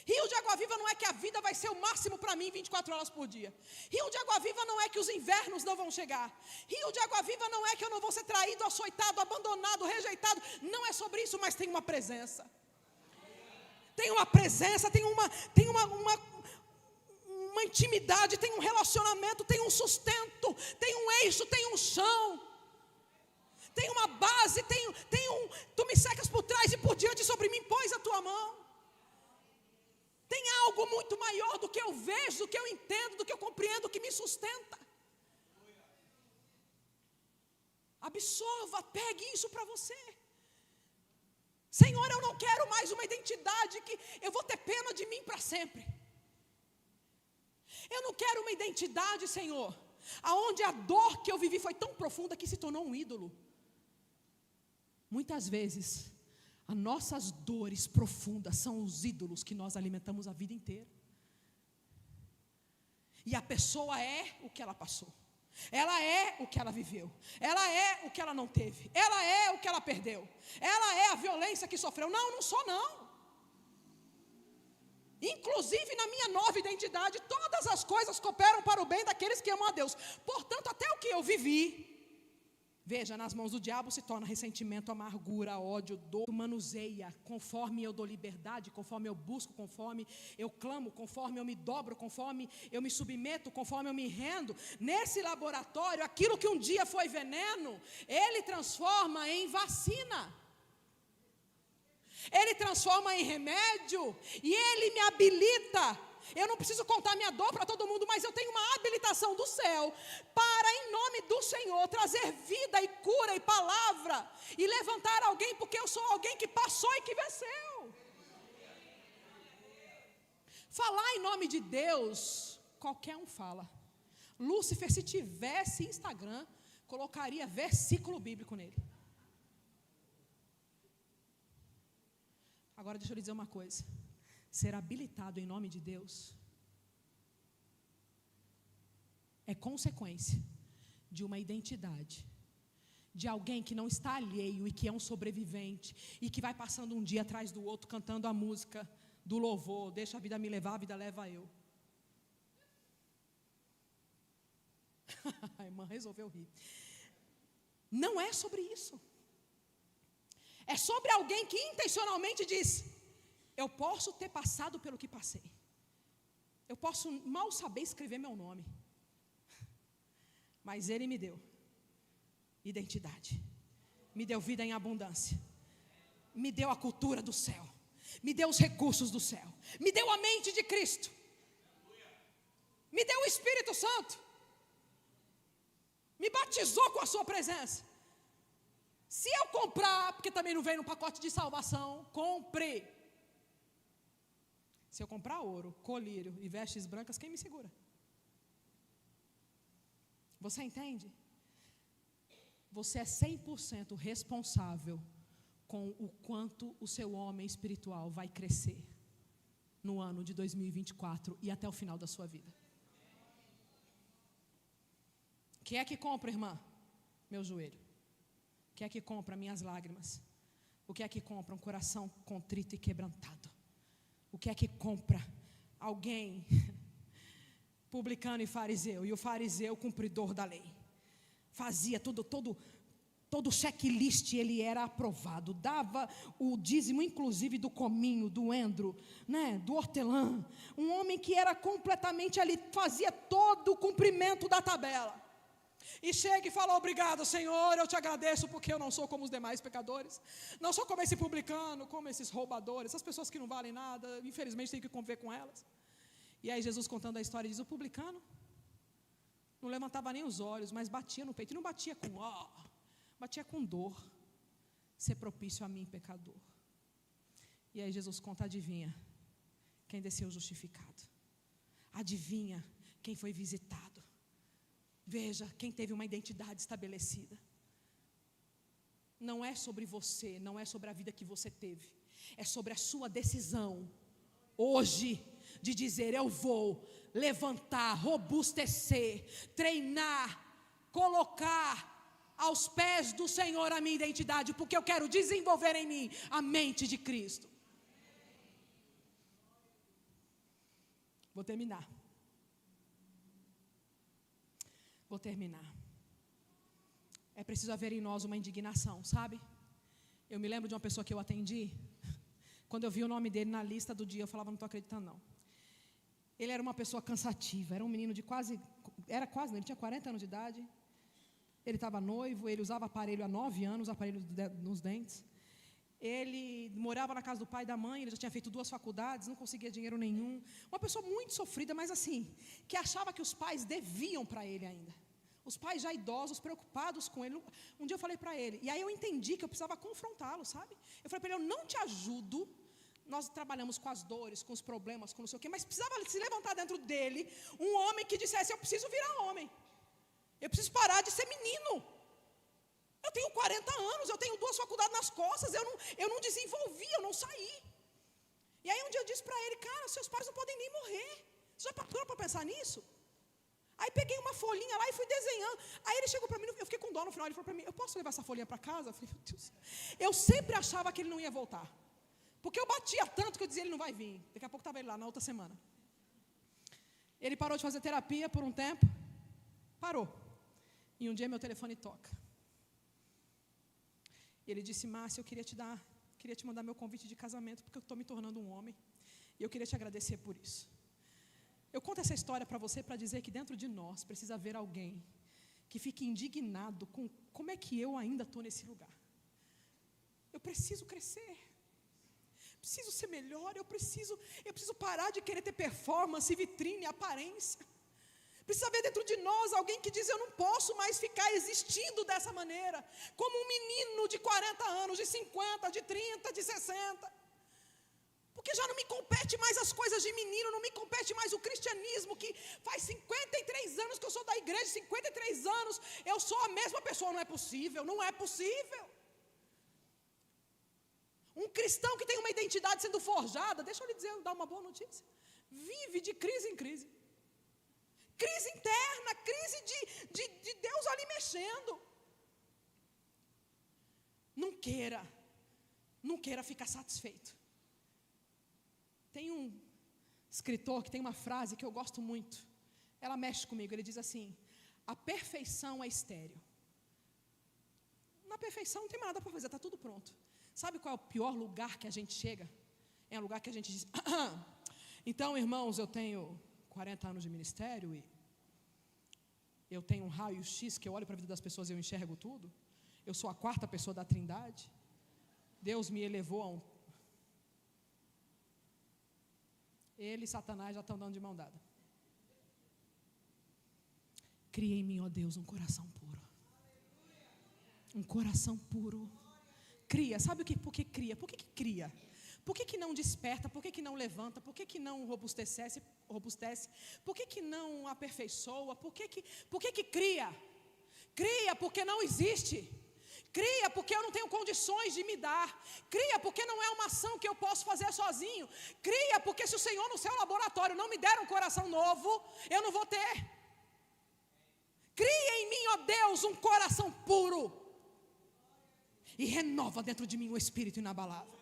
Rio de água viva não é que a vida vai ser o máximo para mim 24 horas por dia. Rio de água viva não é que os invernos não vão chegar. Rio de água viva não é que eu não vou ser traído, açoitado, abandonado, rejeitado. Não é sobre isso, mas tem uma presença. Tem uma presença, tem uma intimidade, tem um relacionamento, tem um sustento, tem um eixo, tem um chão. Tem uma base, tu me secas por trás e por diante, sobre mim pões a tua mão. Tem algo muito maior do que eu vejo, do que eu entendo, do que eu compreendo, que me sustenta. Absorva, pegue isso para você. Senhor, eu não quero mais uma identidade que eu vou ter pena de mim para sempre. Eu não quero uma identidade, Senhor, aonde a dor que eu vivi foi tão profunda que se tornou um ídolo. Muitas vezes, as nossas dores profundas são os ídolos que nós alimentamos a vida inteira. E a pessoa é o que ela passou. Ela é o que ela viveu. Ela é o que ela não teve. Ela é o que ela perdeu. Ela é a violência que sofreu. Não sou não. Inclusive na minha nova identidade, todas as coisas cooperam para o bem daqueles que amam a Deus. Portanto, até o que eu vivi, veja, nas mãos do diabo se torna ressentimento, amargura, ódio, dor. Manuseia, conforme eu dou liberdade, conforme eu busco, conforme eu clamo, conforme eu me dobro, conforme eu me submeto, conforme eu me rendo. Nesse laboratório, aquilo que um dia foi veneno, ele transforma em vacina. Ele transforma em remédio e ele me habilita. Eu não preciso contar minha dor para todo mundo, mas eu tenho uma habilitação do céu para, em nome do Senhor, trazer vida e cura e palavra e levantar alguém, porque eu sou alguém que passou e que venceu. Falar em nome de Deus qualquer um fala. Lúcifer, se tivesse Instagram, colocaria versículo bíblico nele. Agora deixa eu lhe dizer uma coisa. Ser habilitado em nome de Deus é consequência de uma identidade, de alguém que não está alheio e que é um sobrevivente e que vai passando um dia atrás do outro cantando a música do louvor, deixa a vida me levar, a vida leva eu. A irmã resolveu rir. Não é sobre isso. É sobre alguém que intencionalmente diz: eu posso ter passado pelo que passei, eu posso mal saber escrever meu nome, mas Ele me deu identidade, me deu vida em abundância, me deu a cultura do céu, me deu os recursos do céu, me deu a mente de Cristo, me deu o Espírito Santo, me batizou com a sua presença. Se eu comprar, porque também não vem no pacote de salvação, compre. Se eu comprar ouro, colírio e vestes brancas, quem me segura? Você entende? Você é 100% responsável com o quanto o seu homem espiritual vai crescer no ano de 2024 e até o final da sua vida. O que é que compra, irmã? Meu joelho. O que é que compra? Minhas lágrimas. O que é que compra? Um coração contrito e quebrantado. O que é que compra? Alguém publicano e fariseu. E o fariseu, cumpridor da lei. Fazia todo checklist, ele era aprovado. Dava o dízimo, inclusive, do cominho, do endro, né, do hortelã. Um homem que era completamente ali, fazia todo o cumprimento da tabela. E chega e fala: obrigado, Senhor, eu te agradeço porque eu não sou como os demais pecadores, não sou como esse publicano, como esses roubadores, essas pessoas que não valem nada, infelizmente tenho que conviver com elas. E aí Jesus, contando a história, diz: o publicano não levantava nem os olhos, mas batia no peito, e não batia com batia com dor, ser propício a mim, pecador. E aí Jesus conta: adivinha quem desceu justificado, adivinha quem foi visitado. Veja, quem teve uma identidade estabelecida. Não é sobre você, não é sobre a vida que você teve, é sobre a sua decisão hoje de dizer: eu vou levantar, robustecer, treinar, colocar aos pés do Senhor a minha identidade, porque eu quero desenvolver em mim a mente de Cristo. Vou terminar. É preciso haver em nós uma indignação, sabe? Eu me lembro de uma pessoa que eu atendi. Quando eu vi o nome dele na lista do dia, eu falava: não estou acreditando não. Ele era uma pessoa cansativa, era um menino de ele tinha 40 anos de idade. Ele estava noivo, ele usava aparelho há 9 anos, aparelho nos dentes. Ele morava na casa do pai e da mãe, ele já tinha feito 2 faculdades, não conseguia dinheiro nenhum. Uma pessoa muito sofrida, mas assim, que achava que os pais deviam para ele ainda. Os pais já idosos, preocupados com ele. Um dia eu falei para ele, e aí eu entendi que eu precisava confrontá-lo, sabe? Eu falei para ele: eu não te ajudo, nós trabalhamos com as dores, com os problemas, com não sei o quê, mas precisava se levantar dentro dele um homem que dissesse: eu preciso virar homem, eu preciso parar de ser menino. Eu tenho 40 anos, eu tenho 2 faculdades nas costas, eu não desenvolvi, eu não saí. E aí um dia eu disse para ele: cara, seus pais não podem nem morrer. Você já parou para pensar nisso? Aí peguei uma folhinha lá e fui desenhando. Aí ele chegou para mim, eu fiquei com dó no final, ele falou para mim: eu posso levar essa folhinha para casa? Eu falei: meu Deus. Eu sempre achava que ele não ia voltar, porque eu batia tanto que eu dizia: ele não vai vir. Daqui a pouco estava ele lá, na outra semana. Ele parou de fazer terapia por um tempo, parou. E um dia meu telefone toca. E ele disse: Márcia, eu queria te mandar meu convite de casamento, porque eu estou me tornando um homem, e eu queria te agradecer por isso. Eu conto essa história para você para dizer que dentro de nós precisa haver alguém que fique indignado com como é que eu ainda estou nesse lugar. Eu preciso crescer, preciso ser melhor, eu preciso parar de querer ter performance, vitrine, aparência. Precisa haver dentro de nós alguém que diz: eu não posso mais ficar existindo dessa maneira, como um menino de 40 anos, de 50, de 30, de 60. Porque já não me compete mais as coisas de menino, não me compete mais o cristianismo que faz pessoa não é possível. Não é possível. Um cristão que tem uma identidade sendo forjada, deixa eu lhe dizer, dar uma boa notícia, vive de crise em crise. Crise interna, crise de Deus ali mexendo. Não queira ficar satisfeito. Tem um escritor que tem uma frase que eu gosto muito. Ela mexe comigo, ele diz assim: a perfeição é estéril. Na perfeição não tem nada para fazer, está tudo pronto. Sabe qual é o pior lugar que a gente chega? É um lugar que a gente diz: então, irmãos, eu tenho 40 anos de ministério e eu tenho um raio-x que eu olho para a vida das pessoas e eu enxergo tudo. Eu sou a quarta pessoa da Trindade. Deus me elevou a um... Ele e Satanás já estão dando de mão dada. Cria em mim, ó Deus, um coração puro. Um coração puro. Cria, sabe o que? Por que cria? Por que cria? Por que não desperta? Por que não levanta? Por que não robustece? Por que não aperfeiçoa? Por que cria? Cria porque não existe. Cria porque eu não tenho condições de me dar. Cria porque não é uma ação que eu posso fazer sozinho. Cria porque se o Senhor no seu laboratório não me der um coração novo, eu não vou ter. Cria em mim, ó Deus, um coração puro. E renova dentro de mim o espírito inabalável.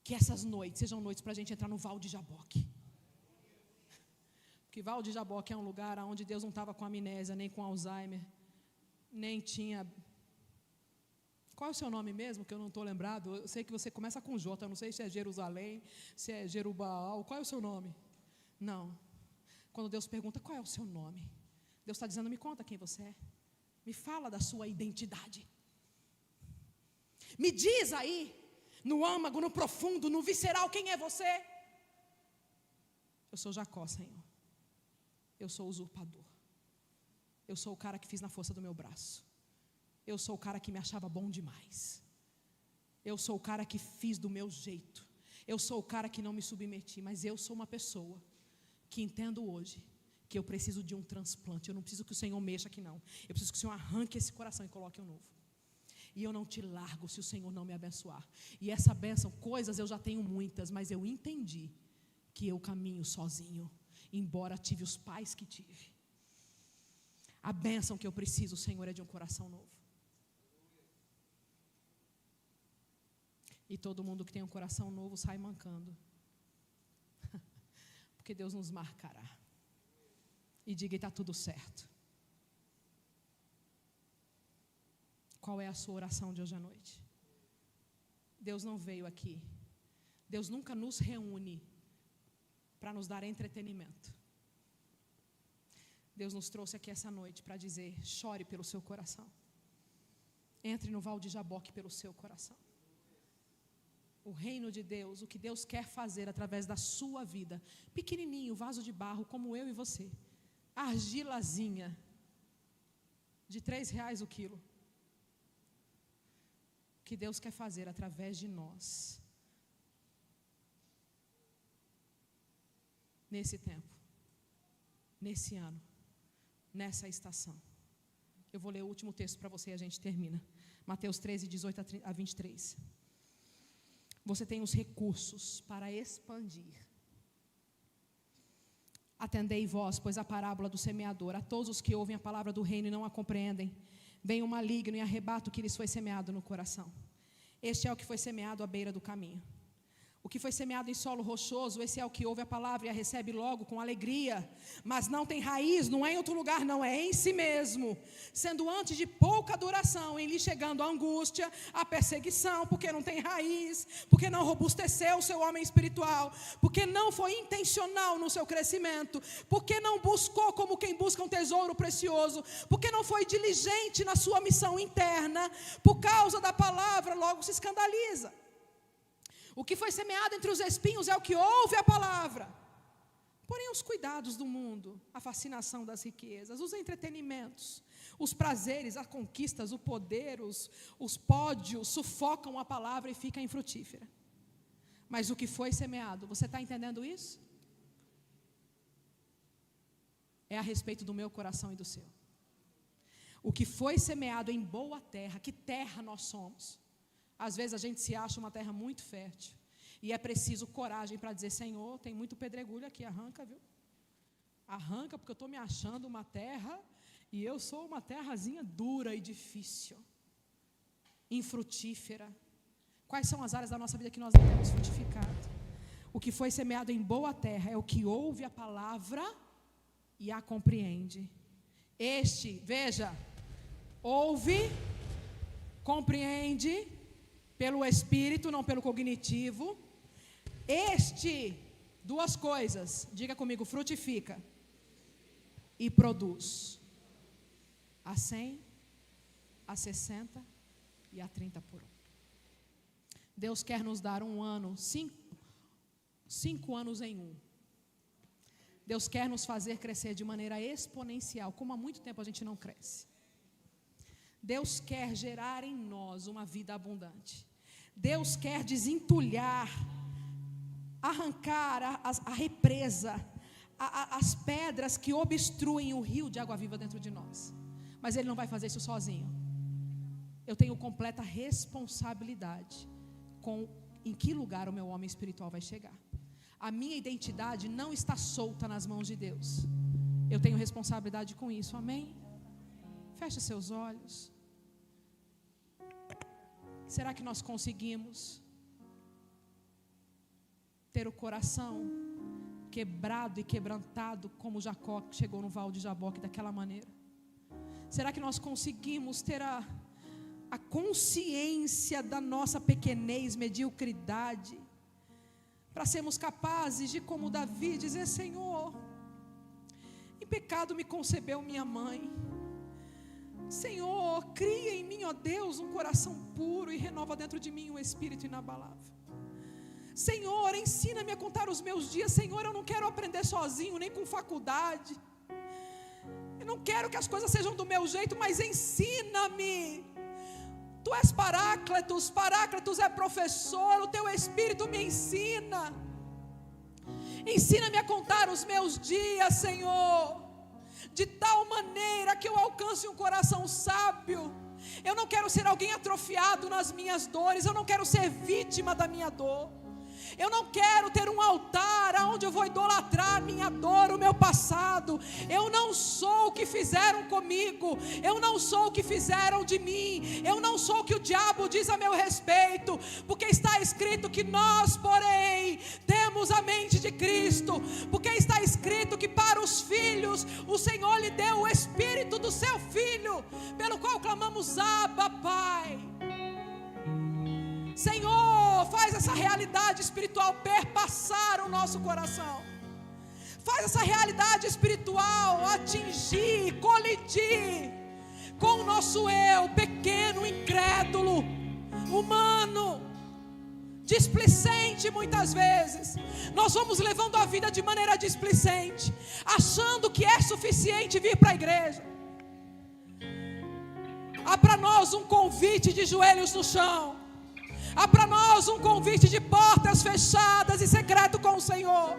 Que essas noites sejam noites para a gente entrar no Val de Jaboque. Porque Val de Jaboque é um lugar onde Deus não estava com amnésia, nem com Alzheimer, nem tinha... Qual é o seu nome mesmo, que eu não estou lembrado? Eu sei que você começa com J, eu não sei se é Jerusalém, se é Jerubaal, qual é o seu nome? Não. Quando Deus pergunta, qual é o seu nome? Deus está dizendo, me conta quem você é. Me fala da sua identidade. Me diz aí, no âmago, no profundo, no visceral, quem é você? Eu sou Jacó, Senhor. Eu sou usurpador. Eu sou o cara que fiz na força do meu braço. Eu sou o cara que me achava bom demais. Eu sou o cara que fiz do meu jeito. Eu sou o cara que não me submeti. Mas eu sou uma pessoa que entendo hoje que eu preciso de um transplante. Eu não preciso que o Senhor mexa aqui não. Eu preciso que o Senhor arranque esse coração e coloque um novo. E eu não te largo se o Senhor não me abençoar. E essa bênção, coisas eu já tenho muitas, mas eu entendi que eu caminho sozinho, embora tive os pais que tive. A bênção que eu preciso, Senhor, é de um coração novo. E todo mundo que tem um coração novo sai mancando. Porque Deus nos marcará. E diga, está tudo certo. Qual é a sua oração de hoje à noite? Deus não veio aqui. Deus nunca nos reúne para nos dar entretenimento. Deus nos trouxe aqui essa noite para dizer, chore pelo seu coração. Entre no Val de Jaboque pelo seu coração. O reino de Deus, o que Deus quer fazer através da sua vida, pequenininho, vaso de barro, como eu e você, argilazinha, de R$3 o quilo, o que Deus quer fazer através de nós, nesse tempo, nesse ano, nessa estação. Eu vou ler o último texto para você e a gente termina. Mateus 13, 18 a 23. Você tem os recursos para expandir. Atendei vós, pois a parábola do semeador, a todos os que ouvem a palavra do reino e não a compreendem, vem o maligno e arrebata o que lhes foi semeado no coração. Este é o que foi semeado à beira do caminho. O que foi semeado em solo rochoso, esse é o que ouve a palavra e a recebe logo com alegria, mas não tem raiz, não é em outro lugar, não, é em si mesmo, sendo antes de pouca duração, em lhe chegando a angústia, a perseguição, porque não tem raiz, porque não robusteceu o seu homem espiritual, porque não foi intencional no seu crescimento, porque não buscou como quem busca um tesouro precioso, porque não foi diligente na sua missão interna, por causa da palavra, logo se escandaliza. O que foi semeado entre os espinhos é o que ouve a palavra. Porém, os cuidados do mundo, a fascinação das riquezas, os entretenimentos, os prazeres, as conquistas, o poder, os pódios, sufocam a palavra e fica infrutífera. Mas o que foi semeado, você está entendendo isso? é a respeito do meu coração e do seu. O que foi semeado em boa terra, que terra nós somos? Às vezes a gente se acha uma terra muito fértil, e é preciso coragem para dizer: Senhor, tem muito pedregulho aqui, arranca, viu? Arranca, porque eu estou me achando uma terra, e eu sou uma terrazinha dura e difícil, infrutífera. Quais são as áreas da nossa vida que nós não temos frutificado? O que foi semeado em boa terra é o que ouve a palavra e a compreende. Veja, ouve, compreende pelo espírito, não pelo cognitivo. Duas coisas, diga comigo: frutifica e produz a 100, a 60 e a 30 por 1. Deus quer nos dar um ano, 5 anos em um. Deus quer nos fazer crescer de maneira exponencial, como há muito tempo a gente não cresce. Deus quer gerar em nós uma vida abundante. Deus quer desentulhar, arrancar a represa, as pedras que obstruem o rio de água viva dentro de nós. Mas Ele não vai fazer isso sozinho. Eu tenho completa responsabilidade em que lugar o meu homem espiritual vai chegar. A minha identidade não está solta nas mãos de Deus. Eu tenho responsabilidade com isso, amém? Feche seus olhos. Será que nós conseguimos ter o coração quebrado e quebrantado como Jacó, que chegou no Val de Jaboque daquela maneira? Será que nós conseguimos ter a consciência da nossa pequenez, mediocridade, para sermos capazes de, como Davi, dizer: Senhor, em pecado me concebeu minha mãe. Senhor, cria em mim, ó Deus, um coração puro e renova dentro de mim um espírito inabalável. Senhor, ensina-me a contar os meus dias. Senhor, eu não quero aprender sozinho, nem com faculdade. Eu não quero que as coisas sejam do meu jeito, mas ensina-me. Tu és Paráclitos, Paráclitos é professor, o teu Espírito me ensina. Ensina-me a contar os meus dias, Senhor, de tal maneira que eu alcance um coração sábio. Eu não quero ser alguém atrofiado nas minhas dores, eu não quero ser vítima da minha dor. Eu não quero ter um altar onde eu vou idolatrar minha dor, o meu passado. Eu não sou o que fizeram comigo, eu não sou o que fizeram de mim, eu não sou o que o diabo diz a meu respeito, porque está escrito que nós, porém, temos a mente de Cristo, porque está escrito que para os filhos o Senhor lhe deu o Espírito do seu Filho, pelo qual clamamos: Abba, Pai. Senhor, faz essa realidade espiritual perpassar o nosso coração. Faz essa realidade espiritual atingir, colidir com o nosso eu pequeno, incrédulo, humano, displicente. Muitas vezes nós vamos levando a vida de maneira displicente, achando que é suficiente vir para a igreja. Há para nós um convite de joelhos no chão. Há para nós um convite de portas fechadas e secreto com o Senhor.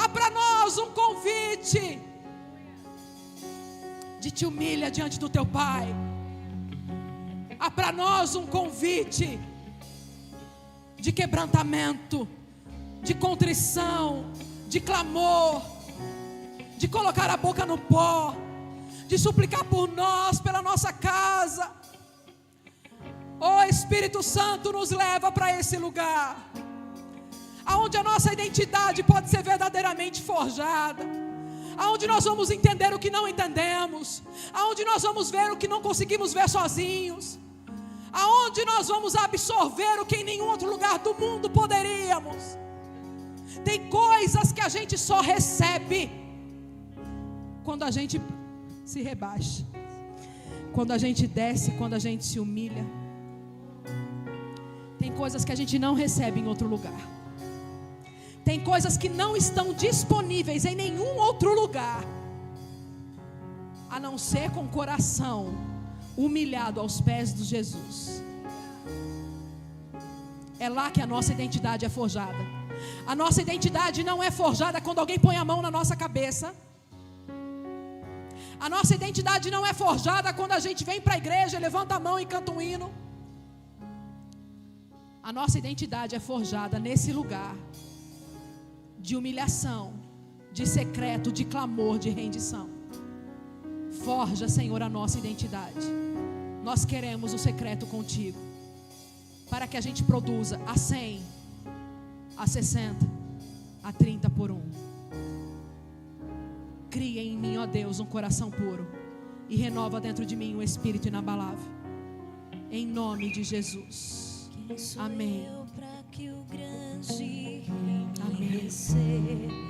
Há para nós um convite de te humilha diante do teu Pai. Há para nós um convite de quebrantamento, de contrição, de clamor, de colocar a boca no pó, de suplicar por nós, pela nossa casa. O Espírito Santo nos leva para esse lugar, aonde a nossa identidade pode ser verdadeiramente forjada, aonde nós vamos entender o que não entendemos, aonde nós vamos ver o que não conseguimos ver sozinhos, aonde nós vamos absorver o que em nenhum outro lugar do mundo poderíamos. Tem coisas que a gente só recebe quando a gente se rebaixa, quando a gente desce, quando a gente se humilha. Tem coisas que a gente não recebe em outro lugar. Tem coisas que não estão disponíveis em nenhum outro lugar, a não ser com o coração humilhado aos pés de Jesus. É lá que a nossa identidade é forjada. A nossa identidade não é forjada quando alguém põe a mão na nossa cabeça. A nossa identidade não é forjada quando a gente vem para a igreja, levanta a mão e canta um hino. A nossa identidade é forjada nesse lugar de humilhação, de secreto, de clamor, de rendição. Forja, Senhor, a nossa identidade. Nós queremos o secreto contigo, para que a gente produza a 100, a 60, a 30 por 1. Cria em mim, ó Deus, um coração puro e renova dentro de mim um espírito inabalável. Em nome de Jesus. Amém. Amém.